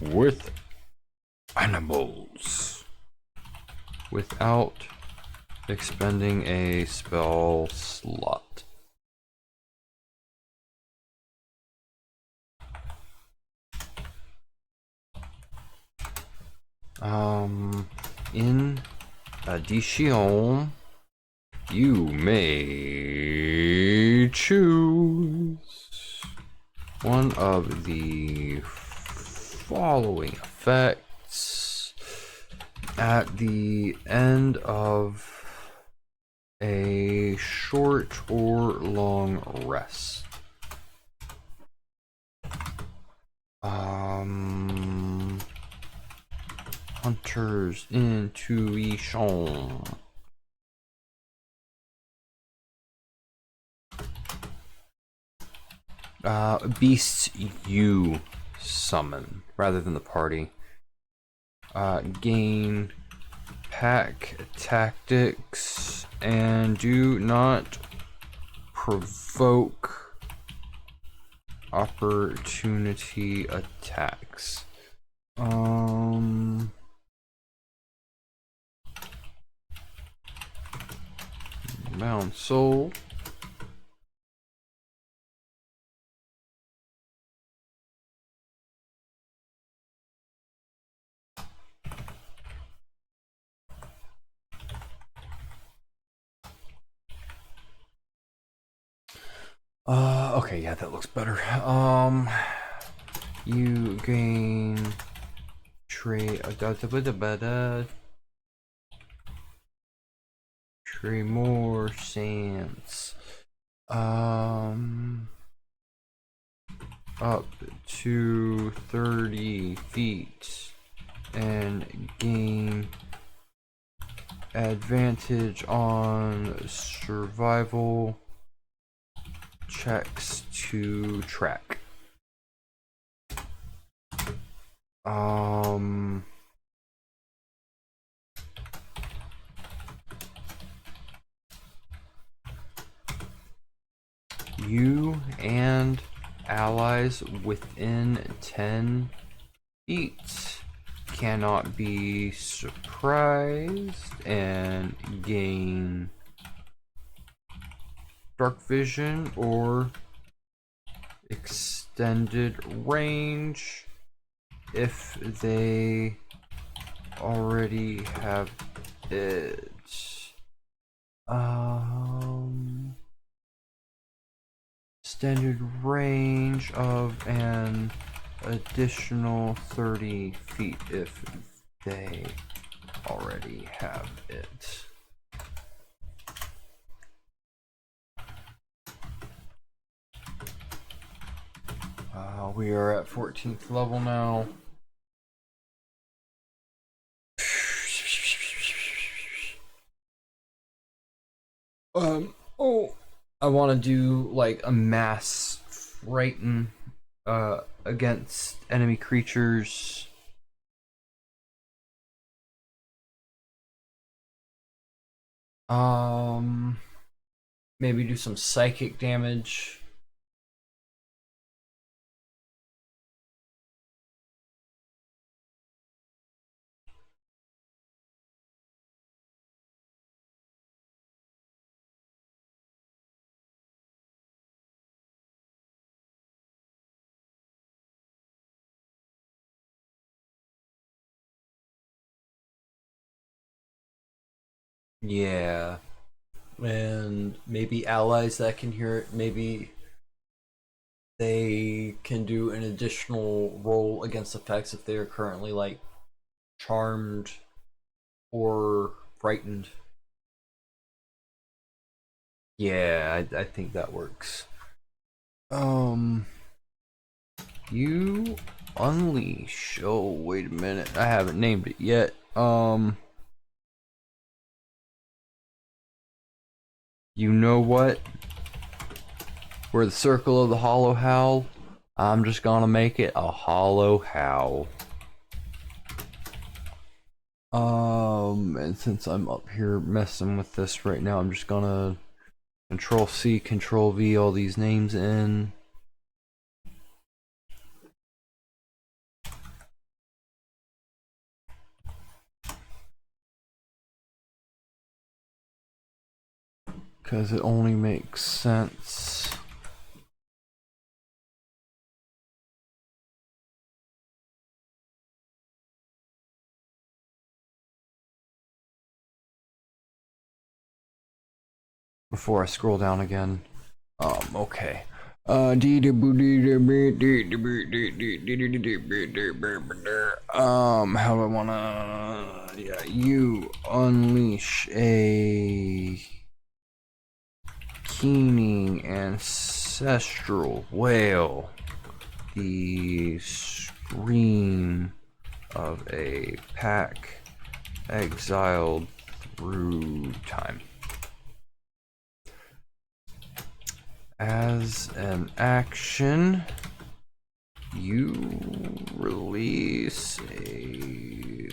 with animals without expending a spell slot. In addition, you may choose one of the following effects at the end of a short or long rest. Hunter's intuition. Beasts you summon rather than the party. Gain pack tactics and do not provoke opportunity attacks. Bound soul. Okay, yeah, that looks better. You gain more sense. Up to 30 feet and gain advantage on survival checks to track. You and allies within 10 feet cannot be surprised and gain dark vision or extended range if they already have it. Extended range of an additional 30 feet if they already have it. We are at 14th level now. I want to do like a mass frighten against enemy creatures. Maybe do some psychic damage. Yeah. And maybe allies that can hear it. Maybe they can do an additional roll against effects if they are currently like charmed or frightened. Yeah, I think that works. You unleash. Oh, wait a minute. I haven't named it yet. You know what? We're the circle of the hollow howl. I'm just gonna make it a hollow howl. And since I'm up here messing with this right now, I'm just gonna Control C, Control V all these names in. Because it only makes sense. Before I scroll down again. Okay. How do I wanna... Yeah, you unleash a... keening ancestral wail. The scream of a pack exiled through time. As an action, you release a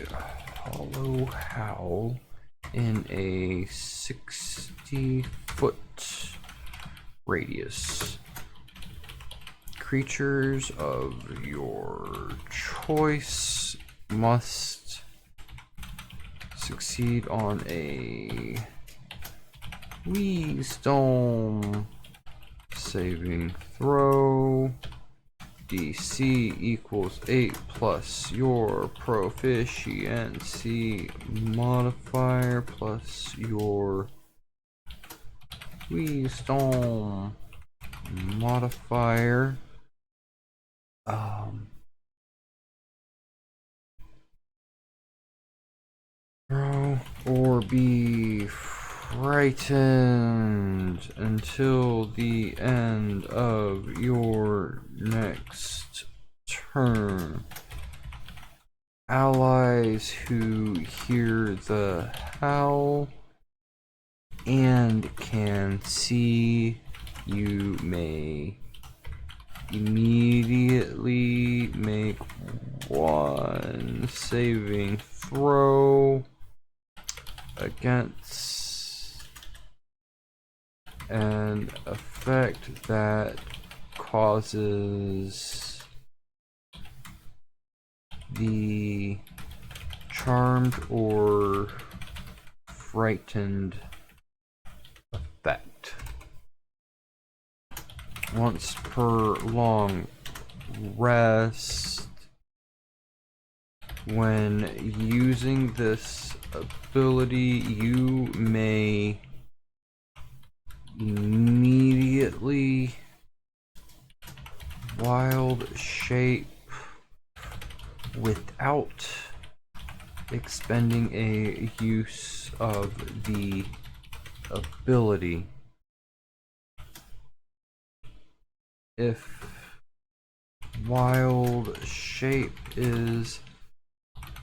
hollow howl in a 60-foot radius. Creatures of your choice must succeed on a wisdom saving throw. DC equals 8 plus your proficiency modifier plus your wisdom modifier. Throw or be frightened until the end of your next turn. Allies who hear the howl and can see you may immediately make one saving throw against an effect that causes the charmed or frightened effect. Once per long rest, when using this ability, you may immediately wild shape without expending a use of the ability. If wild shape is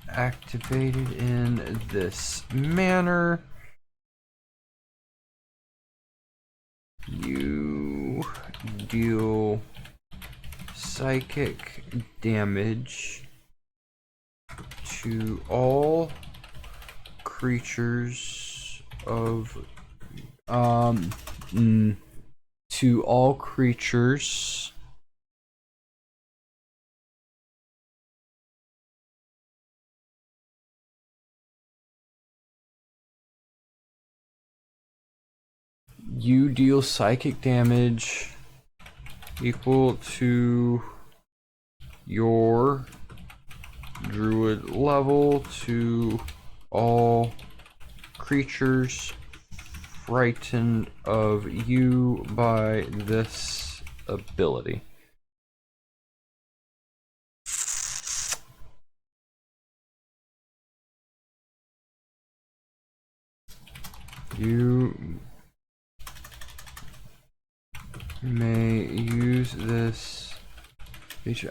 activated in this manner, you deal psychic damage to all creatures of to all creatures you deal psychic damage equal to your druid level to all creatures frightened of you by this ability. You may use this feature.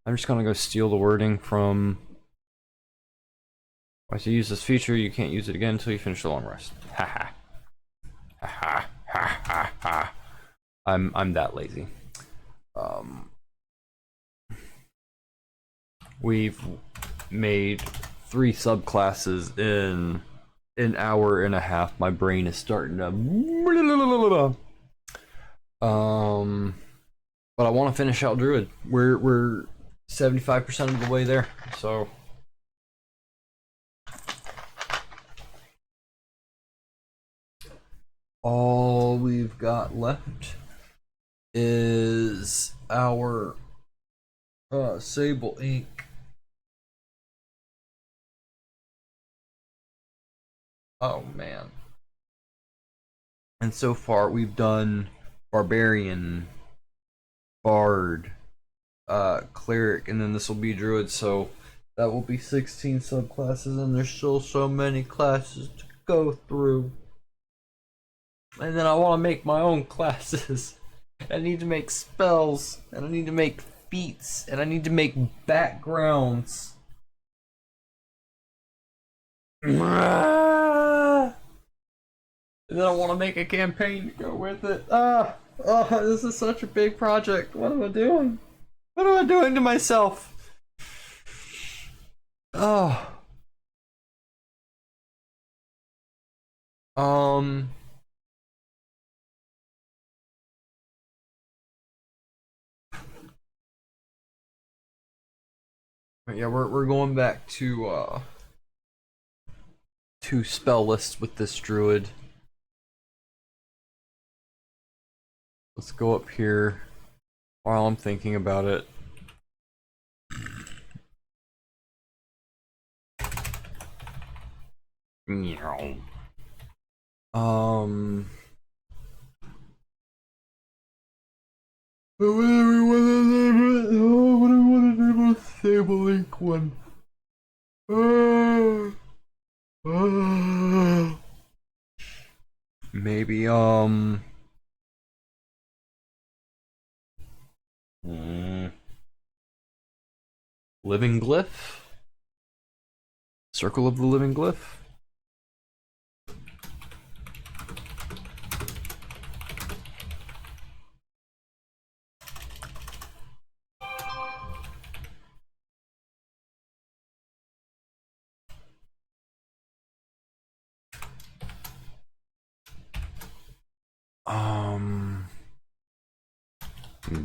I'm just gonna go steal the wording from. Once you use this feature, you can't use it again until you finish the long rest. Haha. Haha. Ha ha ha. I'm that lazy. We've made 3 subclasses in an hour and a half. My brain is starting to but I want to finish out Druid. We're 75% of the way there, so all we've got left is our Sable Ink. Oh man. And so far we've done Barbarian, Bard, Cleric, and then this will be Druid, so that will be 16 subclasses, and there's still so many classes to go through. And then I want to make my own classes. I need to make spells, and I need to make feats, and I need to make backgrounds. And then I want to make a campaign to go with it. This is such a big project. What am I doing? What am I doing to myself? Oh. Yeah, we're going back to spell lists with this druid. Let's go up here while I'm thinking about it. Meow. What do we want to name a Sable Link one? Maybe Living Glyph? Circle of the Living Glyph?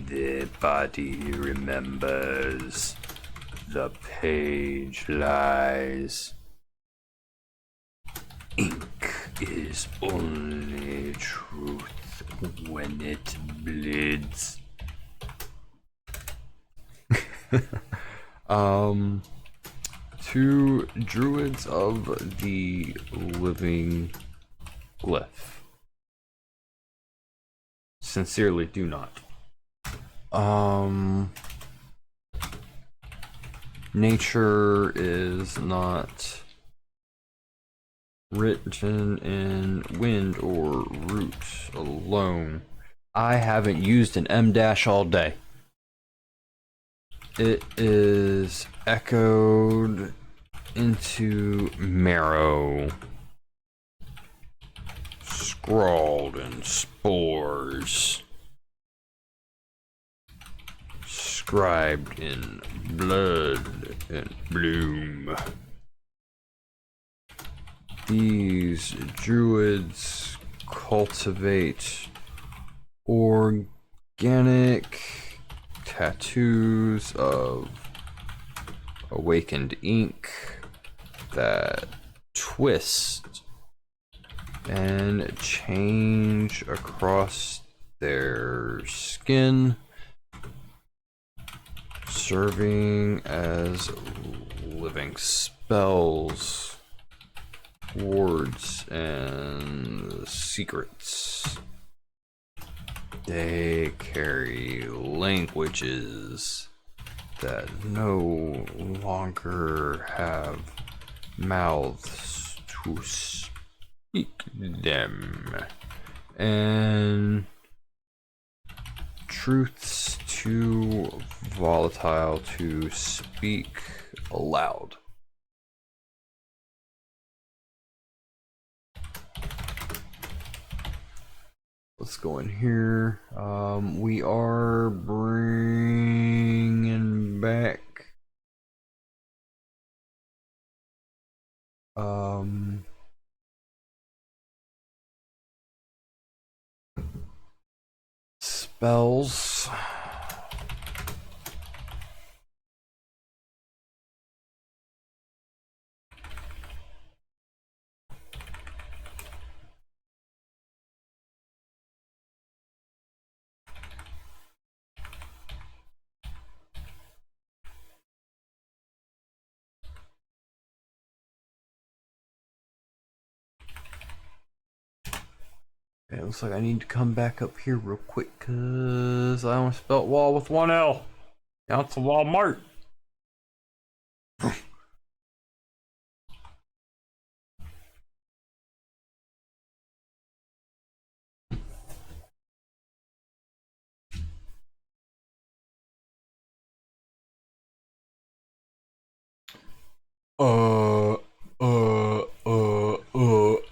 The body remembers. The page lies. Ink is only truth when it bleeds. To Druids of the Living Glyph. Sincerely do not. Nature is not written in wind or root alone. I haven't used an M dash all day. It is echoed into marrow, scrawled in spores, scribed in blood and bloom. These druids cultivate organic tattoos of awakened ink that twist and change across their skin, serving as living spells, wards, and secrets. They carry languages that no longer have mouths to speak them, and truths too volatile to speak aloud. Let's go in here. We are bringing back spells. It looks like I need to come back up here real quick because I almost spelled wall with one L. Now it's a Walmart.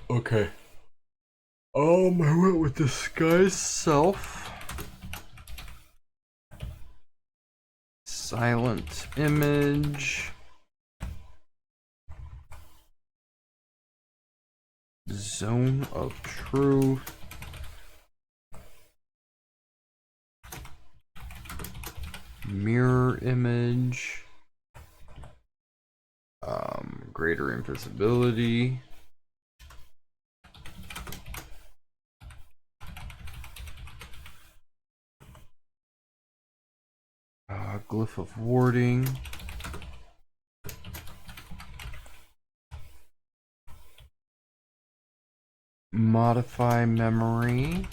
Okay. I went with disguise self. Silent image. Zone of truth. Mirror image. Greater invisibility. Glyph of warding. Modify memory.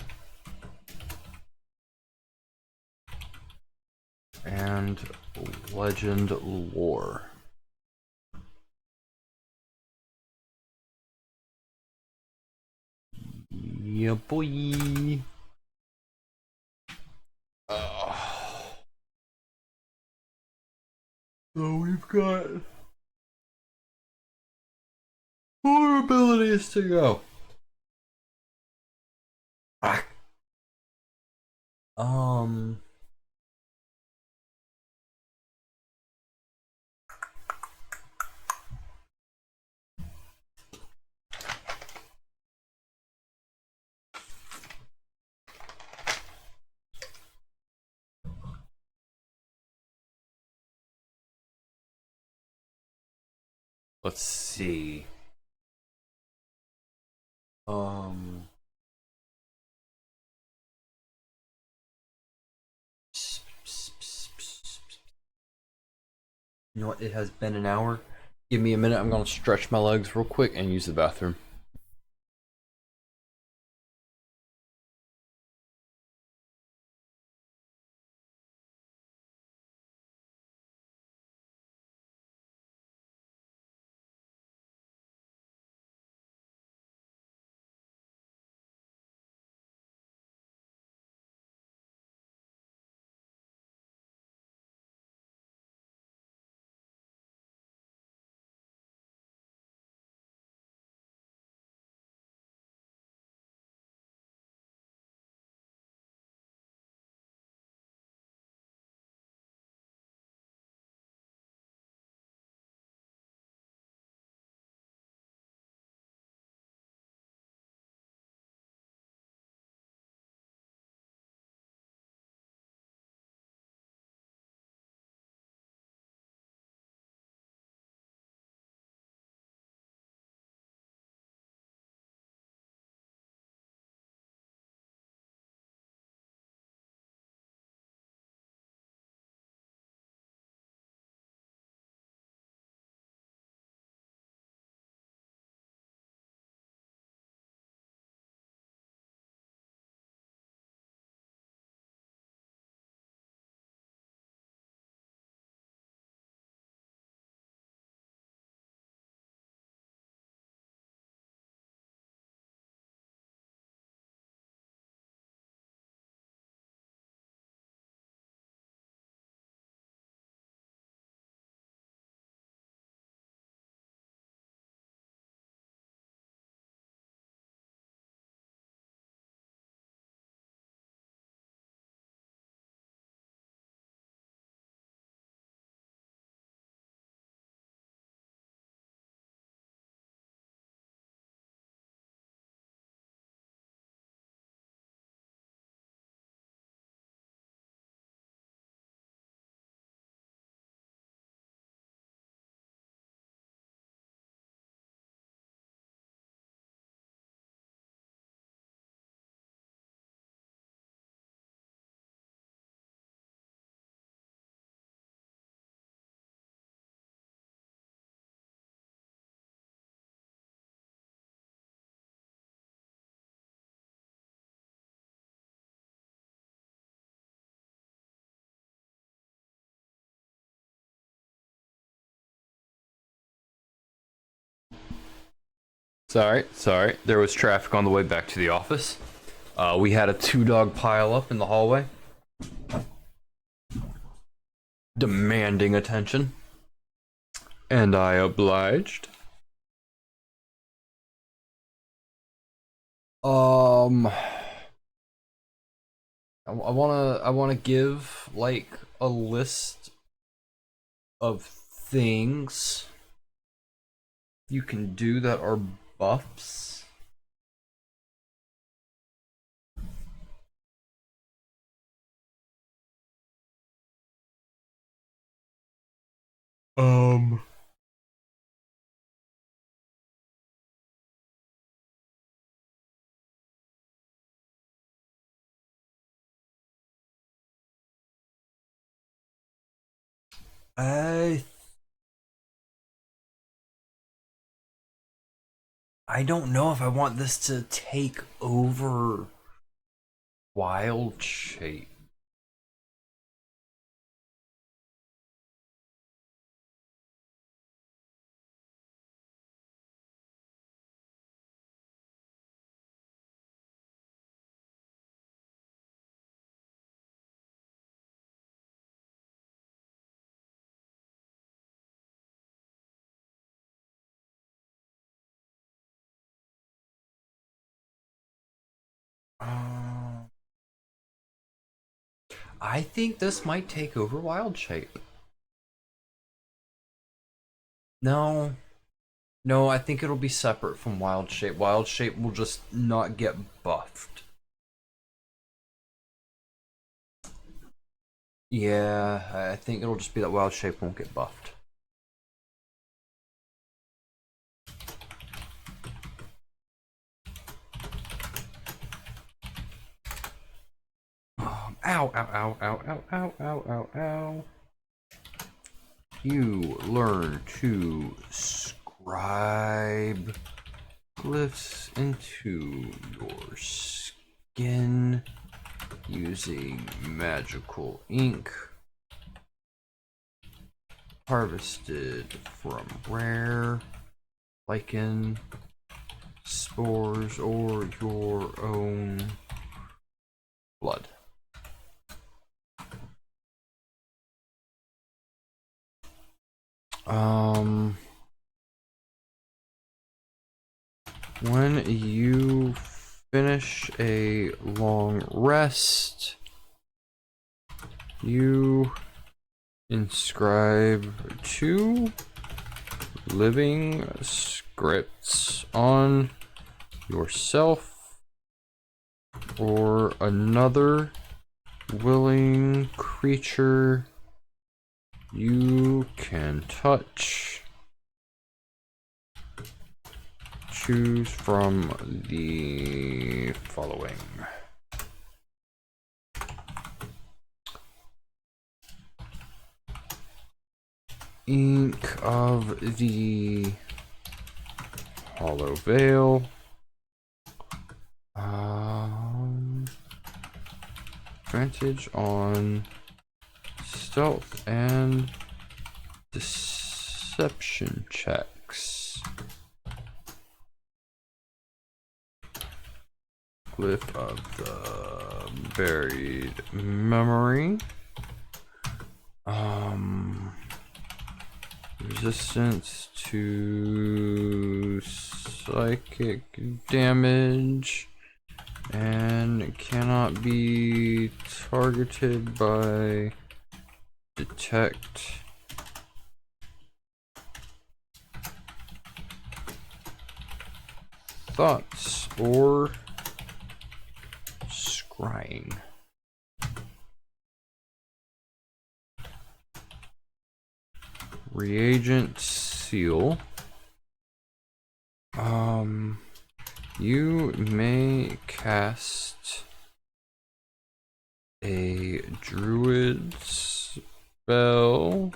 And legend lore. Yeah, boy. So we've got 4 abilities to go. Ah. Let's see. You know what? It has been an hour. Give me a minute. I'm gonna stretch my legs real quick and use the bathroom. Sorry. There was traffic on the way back to the office. We had a 2-dog pile up in the hallway, demanding attention, and I obliged. I wanna give like a list of things you can do that are buffs. Um. I I don't know if I want this to take over wild shape. Uh, I think this might take over wild shape. No, no, I think it'll be separate from wild shape. Wild shape will just not get buffed. Yeah, I think it'll just be that wild shape won't get buffed. Ow, ow, ow, ow, ow, ow, ow, ow, ow. You learn to scribe glyphs into your skin using magical ink harvested from rare lichen spores or your own blood. When you finish a long rest, you inscribe 2 living scripts on yourself or another willing creature you can touch. Choose from the following. Ink of the Hollow Veil. Advantage on stealth and deception checks. Glyph of the Buried Memory. Resistance to psychic damage and cannot be targeted by detect thoughts or scrying. Reagent seal. You may cast a druid spell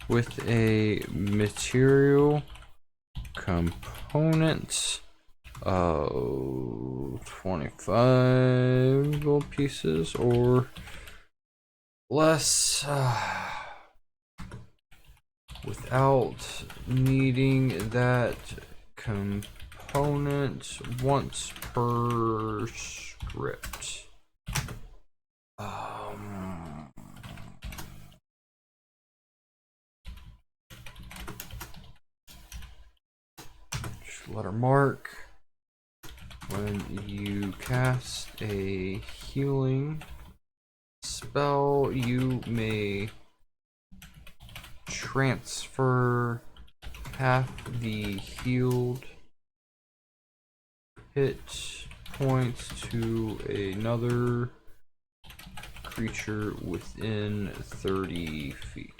with a material component of 25 gold pieces or less, without needing that component once per script. Just let her mark. When you cast a healing spell, you may transfer half the healed hit points to another creature within 30 feet.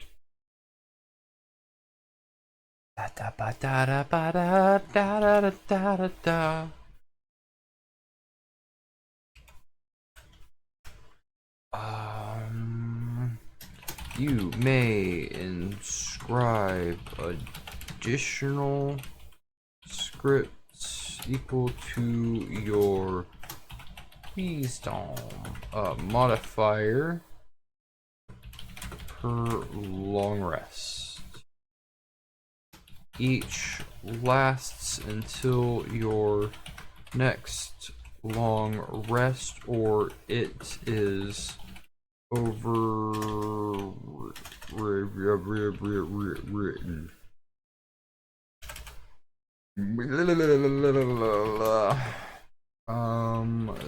You may inscribe additional scripts equal to your wisdom modifier per long rest. Each lasts until your next long rest or it is overwritten.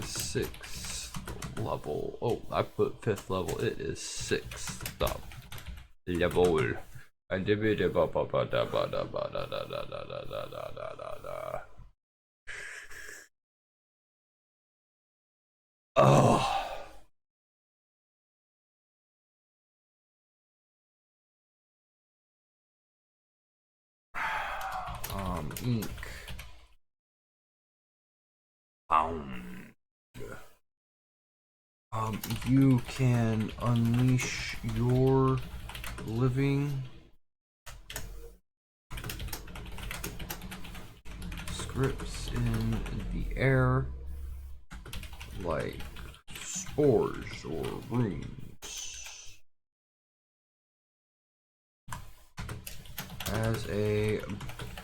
6th level. Oh, I put 5th level. It is 6th level. Oh. Ink. You can unleash your living scripts in the air, like spores or runes. As a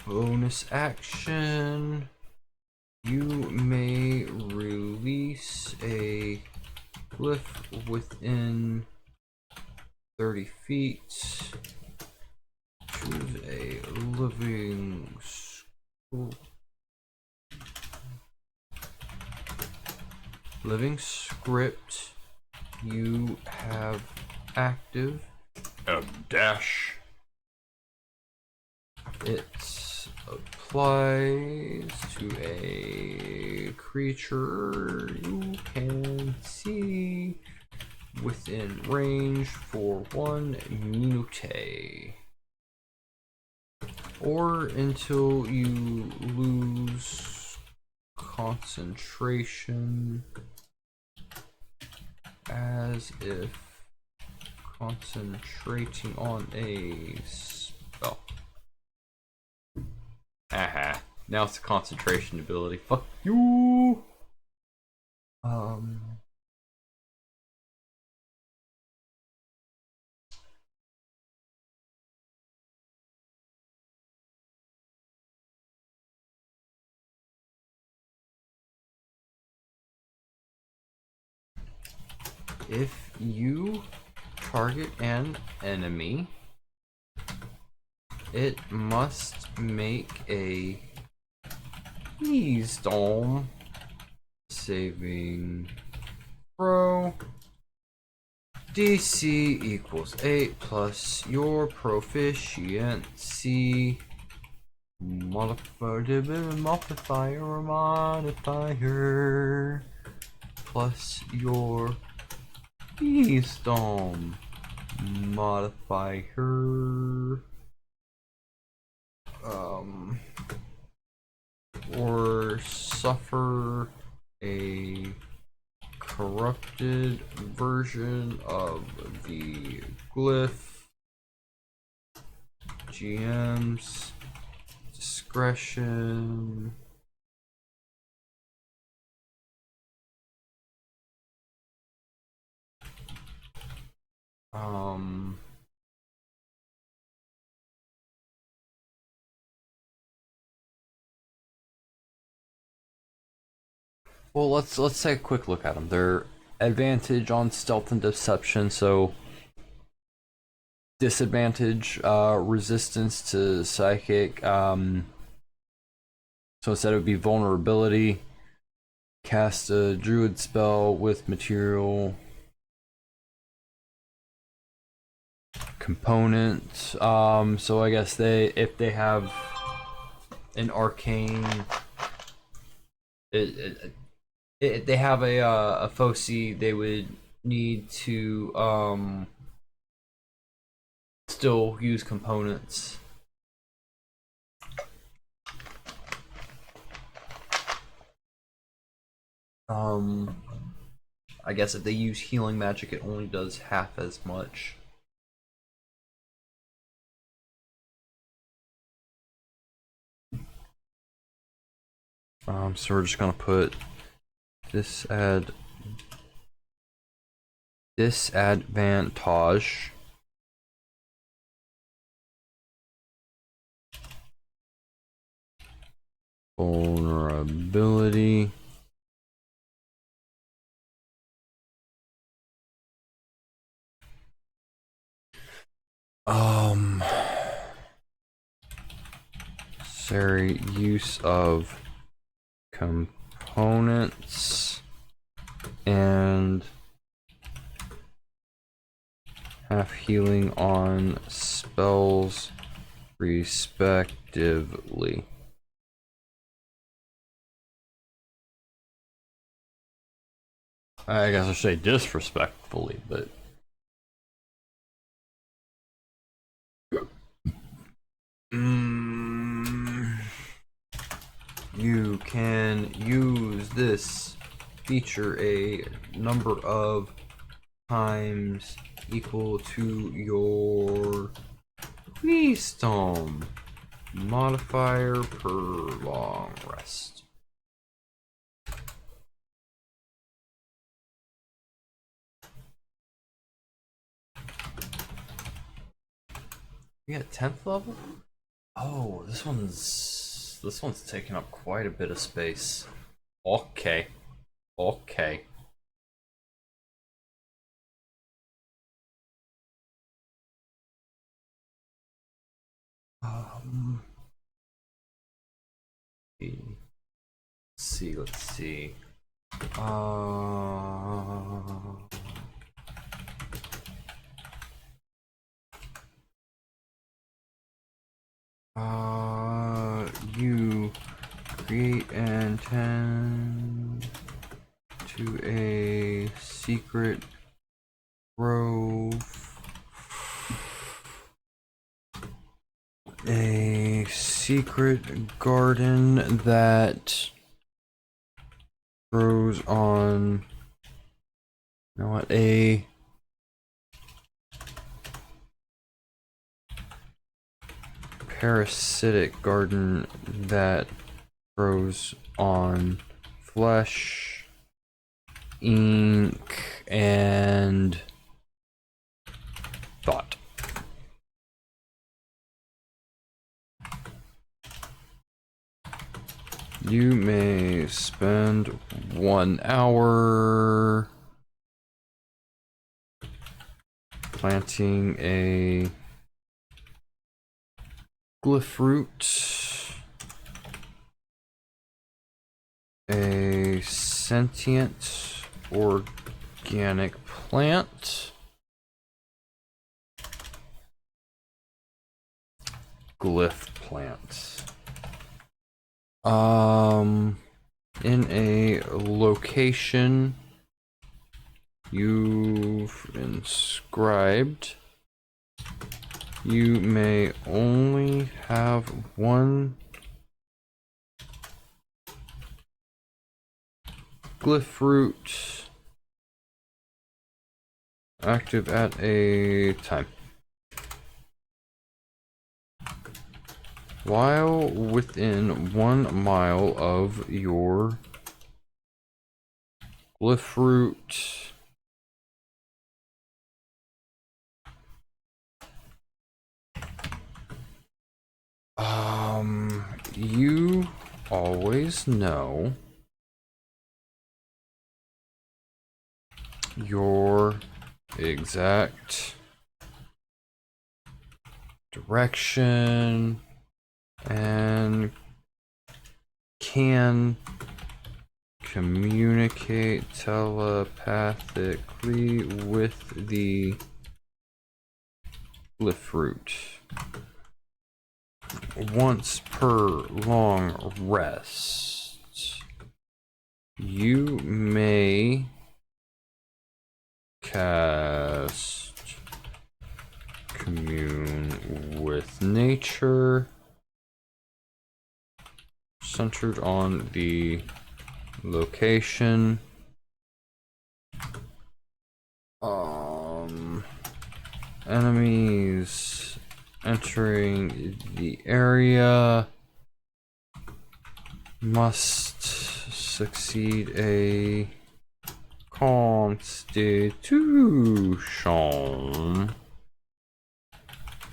bonus action, you may release a glyph within 30 feet. Choose a living script you have active. Dash. It applies to a creature you can see within range for 1 minute, or until you lose concentration, as if concentrating on a spell. Aha. Now it's a concentration ability. Fuck you! If you target an enemy, it must make a wisdom saving throw. DC equals 8 plus your proficiency modifier plus your wisdom modifier, or suffer a corrupted version of the glyph. GM's discretion. Well, let's take a quick look at them. They're advantage on stealth and deception, so disadvantage resistance to psychic. So instead it would be vulnerability. Cast a druid spell with material component. So I guess if they have an arcane, if they have a foci, they would need to still use components. I guess if they use healing magic, it only does half as much. So we're just gonna put disadvantage. Vulnerability. Necessary use of components and half healing on spells respectively. I guess I should say disrespectfully, but you can use this feature a number of times equal to your wisdom modifier per long rest. We got 10th level? Oh, this one's taking up quite a bit of space. Okay. Okay. Let's see. You create and tend to a secret grove. A secret garden that grows on, you know what, a parasitic garden that grows on flesh, ink, and thought. You may spend 1 hour planting a glyph root, a sentient organic plant, glyph plant. In a location you've inscribed, you may only have one glyph root active at a time. While within 1 mile of your glyph root, you always know your exact direction and can communicate telepathically with the glyph root. Once per long rest, you may cast Commune with Nature, centered on the location. Enemies entering the area must succeed a Constitution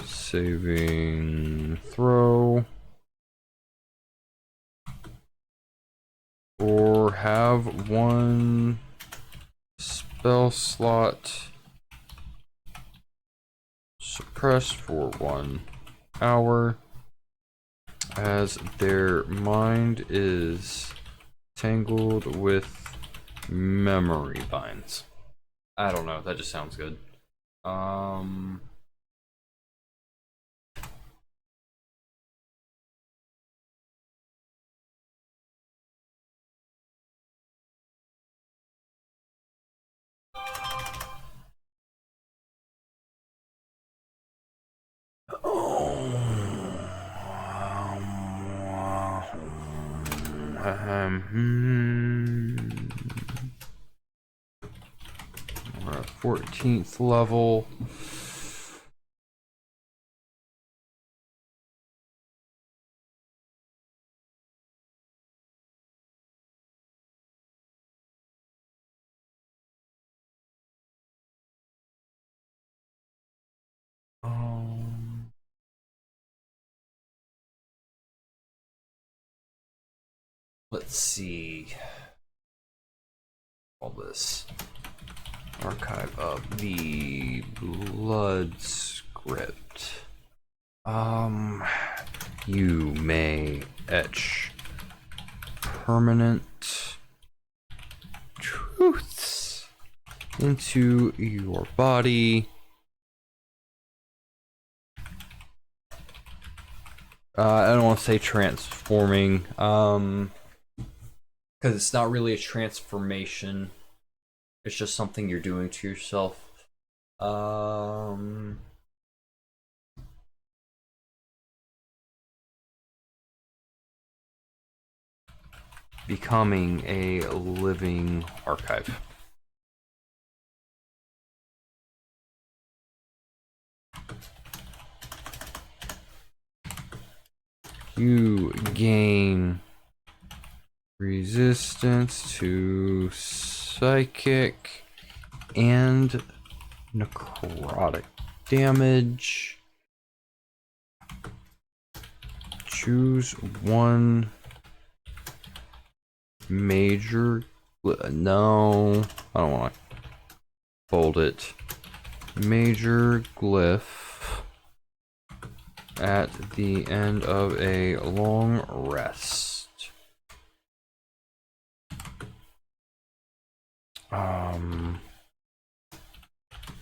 saving throw, or have one spell slot suppressed for 1 hour as their mind is tangled with memory binds. I don't know, that just sounds good. 14th level. Let's see. All this archive of the blood script. You may etch permanent truths into your body. I don't want to say transforming, because it's not really a transformation. It's just something you're doing to yourself. Becoming a living archive. You gain resistance to psychic and necrotic damage. Choose one major. No, I don't want to fold it. Major glyph at the end of a long rest.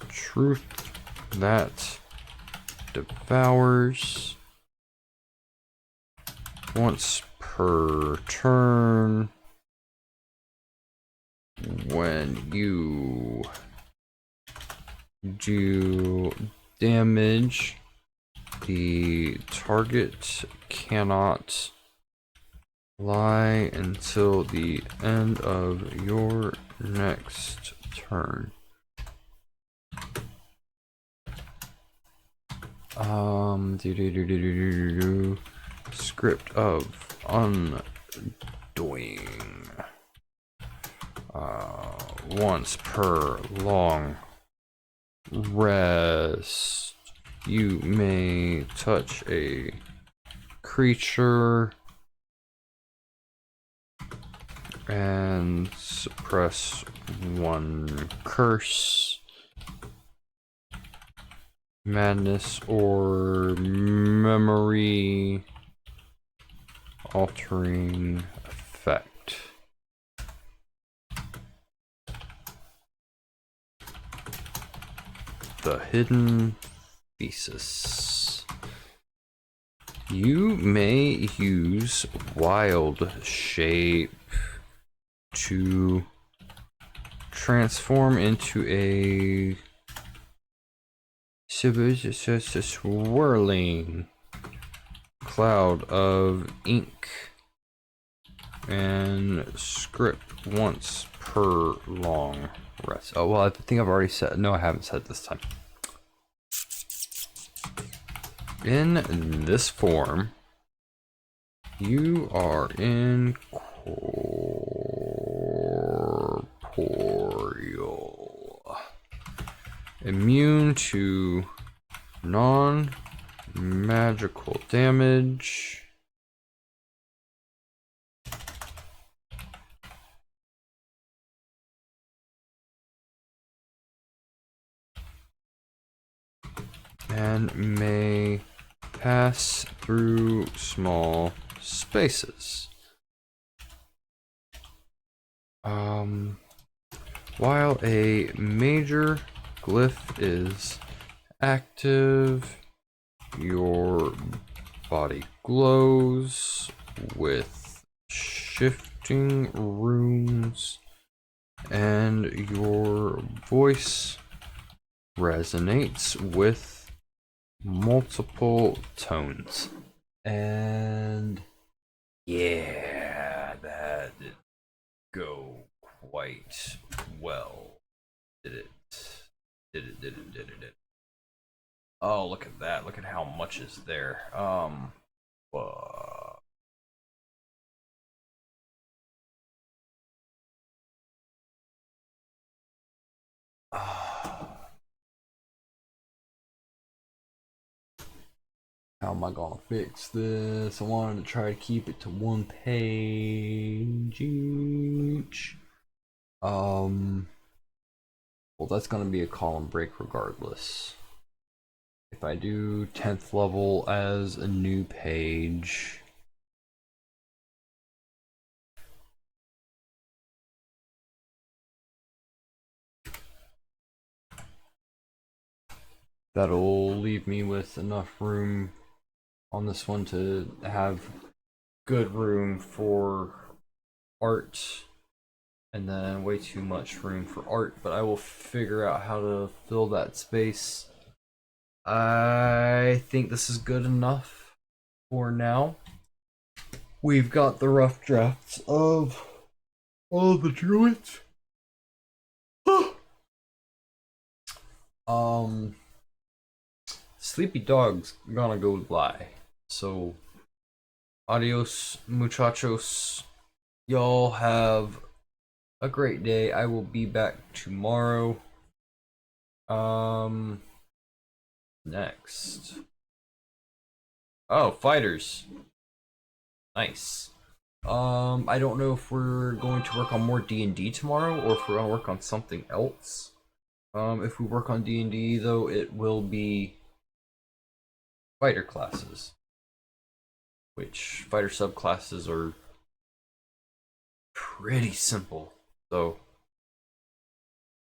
Truth that devours once per turn. When you do damage, the target cannot lie until the end of your next turn. Script of undoing. Once per long rest, you may touch a creature and suppress one curse, madness, or memory altering effect. The hidden thesis. You may use wild shape to transform into a swirling cloud of ink and script once per long rest. Oh, well, I think I've already said. No, I haven't said this time. In this form, you are incorporeal, immune to non-magical damage, and may pass through small spaces. While a major glyph is active, your body glows with shifting runes, and your voice resonates with multiple tones. And yeah, that didn't go quite well, did it? Did it. Oh, look at that. Look at how much is there. Uh, How am I gonna fix this? I wanted to try to keep it to one page each. Well, that's gonna be a column break regardless. If I do 10th level as a new page, that'll leave me with enough room on this one to have good room for art, and then way too much room for art, but I will figure out how to fill that space. I think this is good enough for now. We've got the rough drafts of all the druids. Sleepy dog's gonna go lie. So, adios, muchachos. Y'all have a great day. I will be back tomorrow. Next. Oh, fighters. Nice. I don't know if we're going to work on more D&D tomorrow or if we're gonna work on something else. If we work on D&D though, it will be fighter classes, which fighter subclasses are pretty simple. So,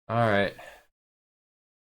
all right.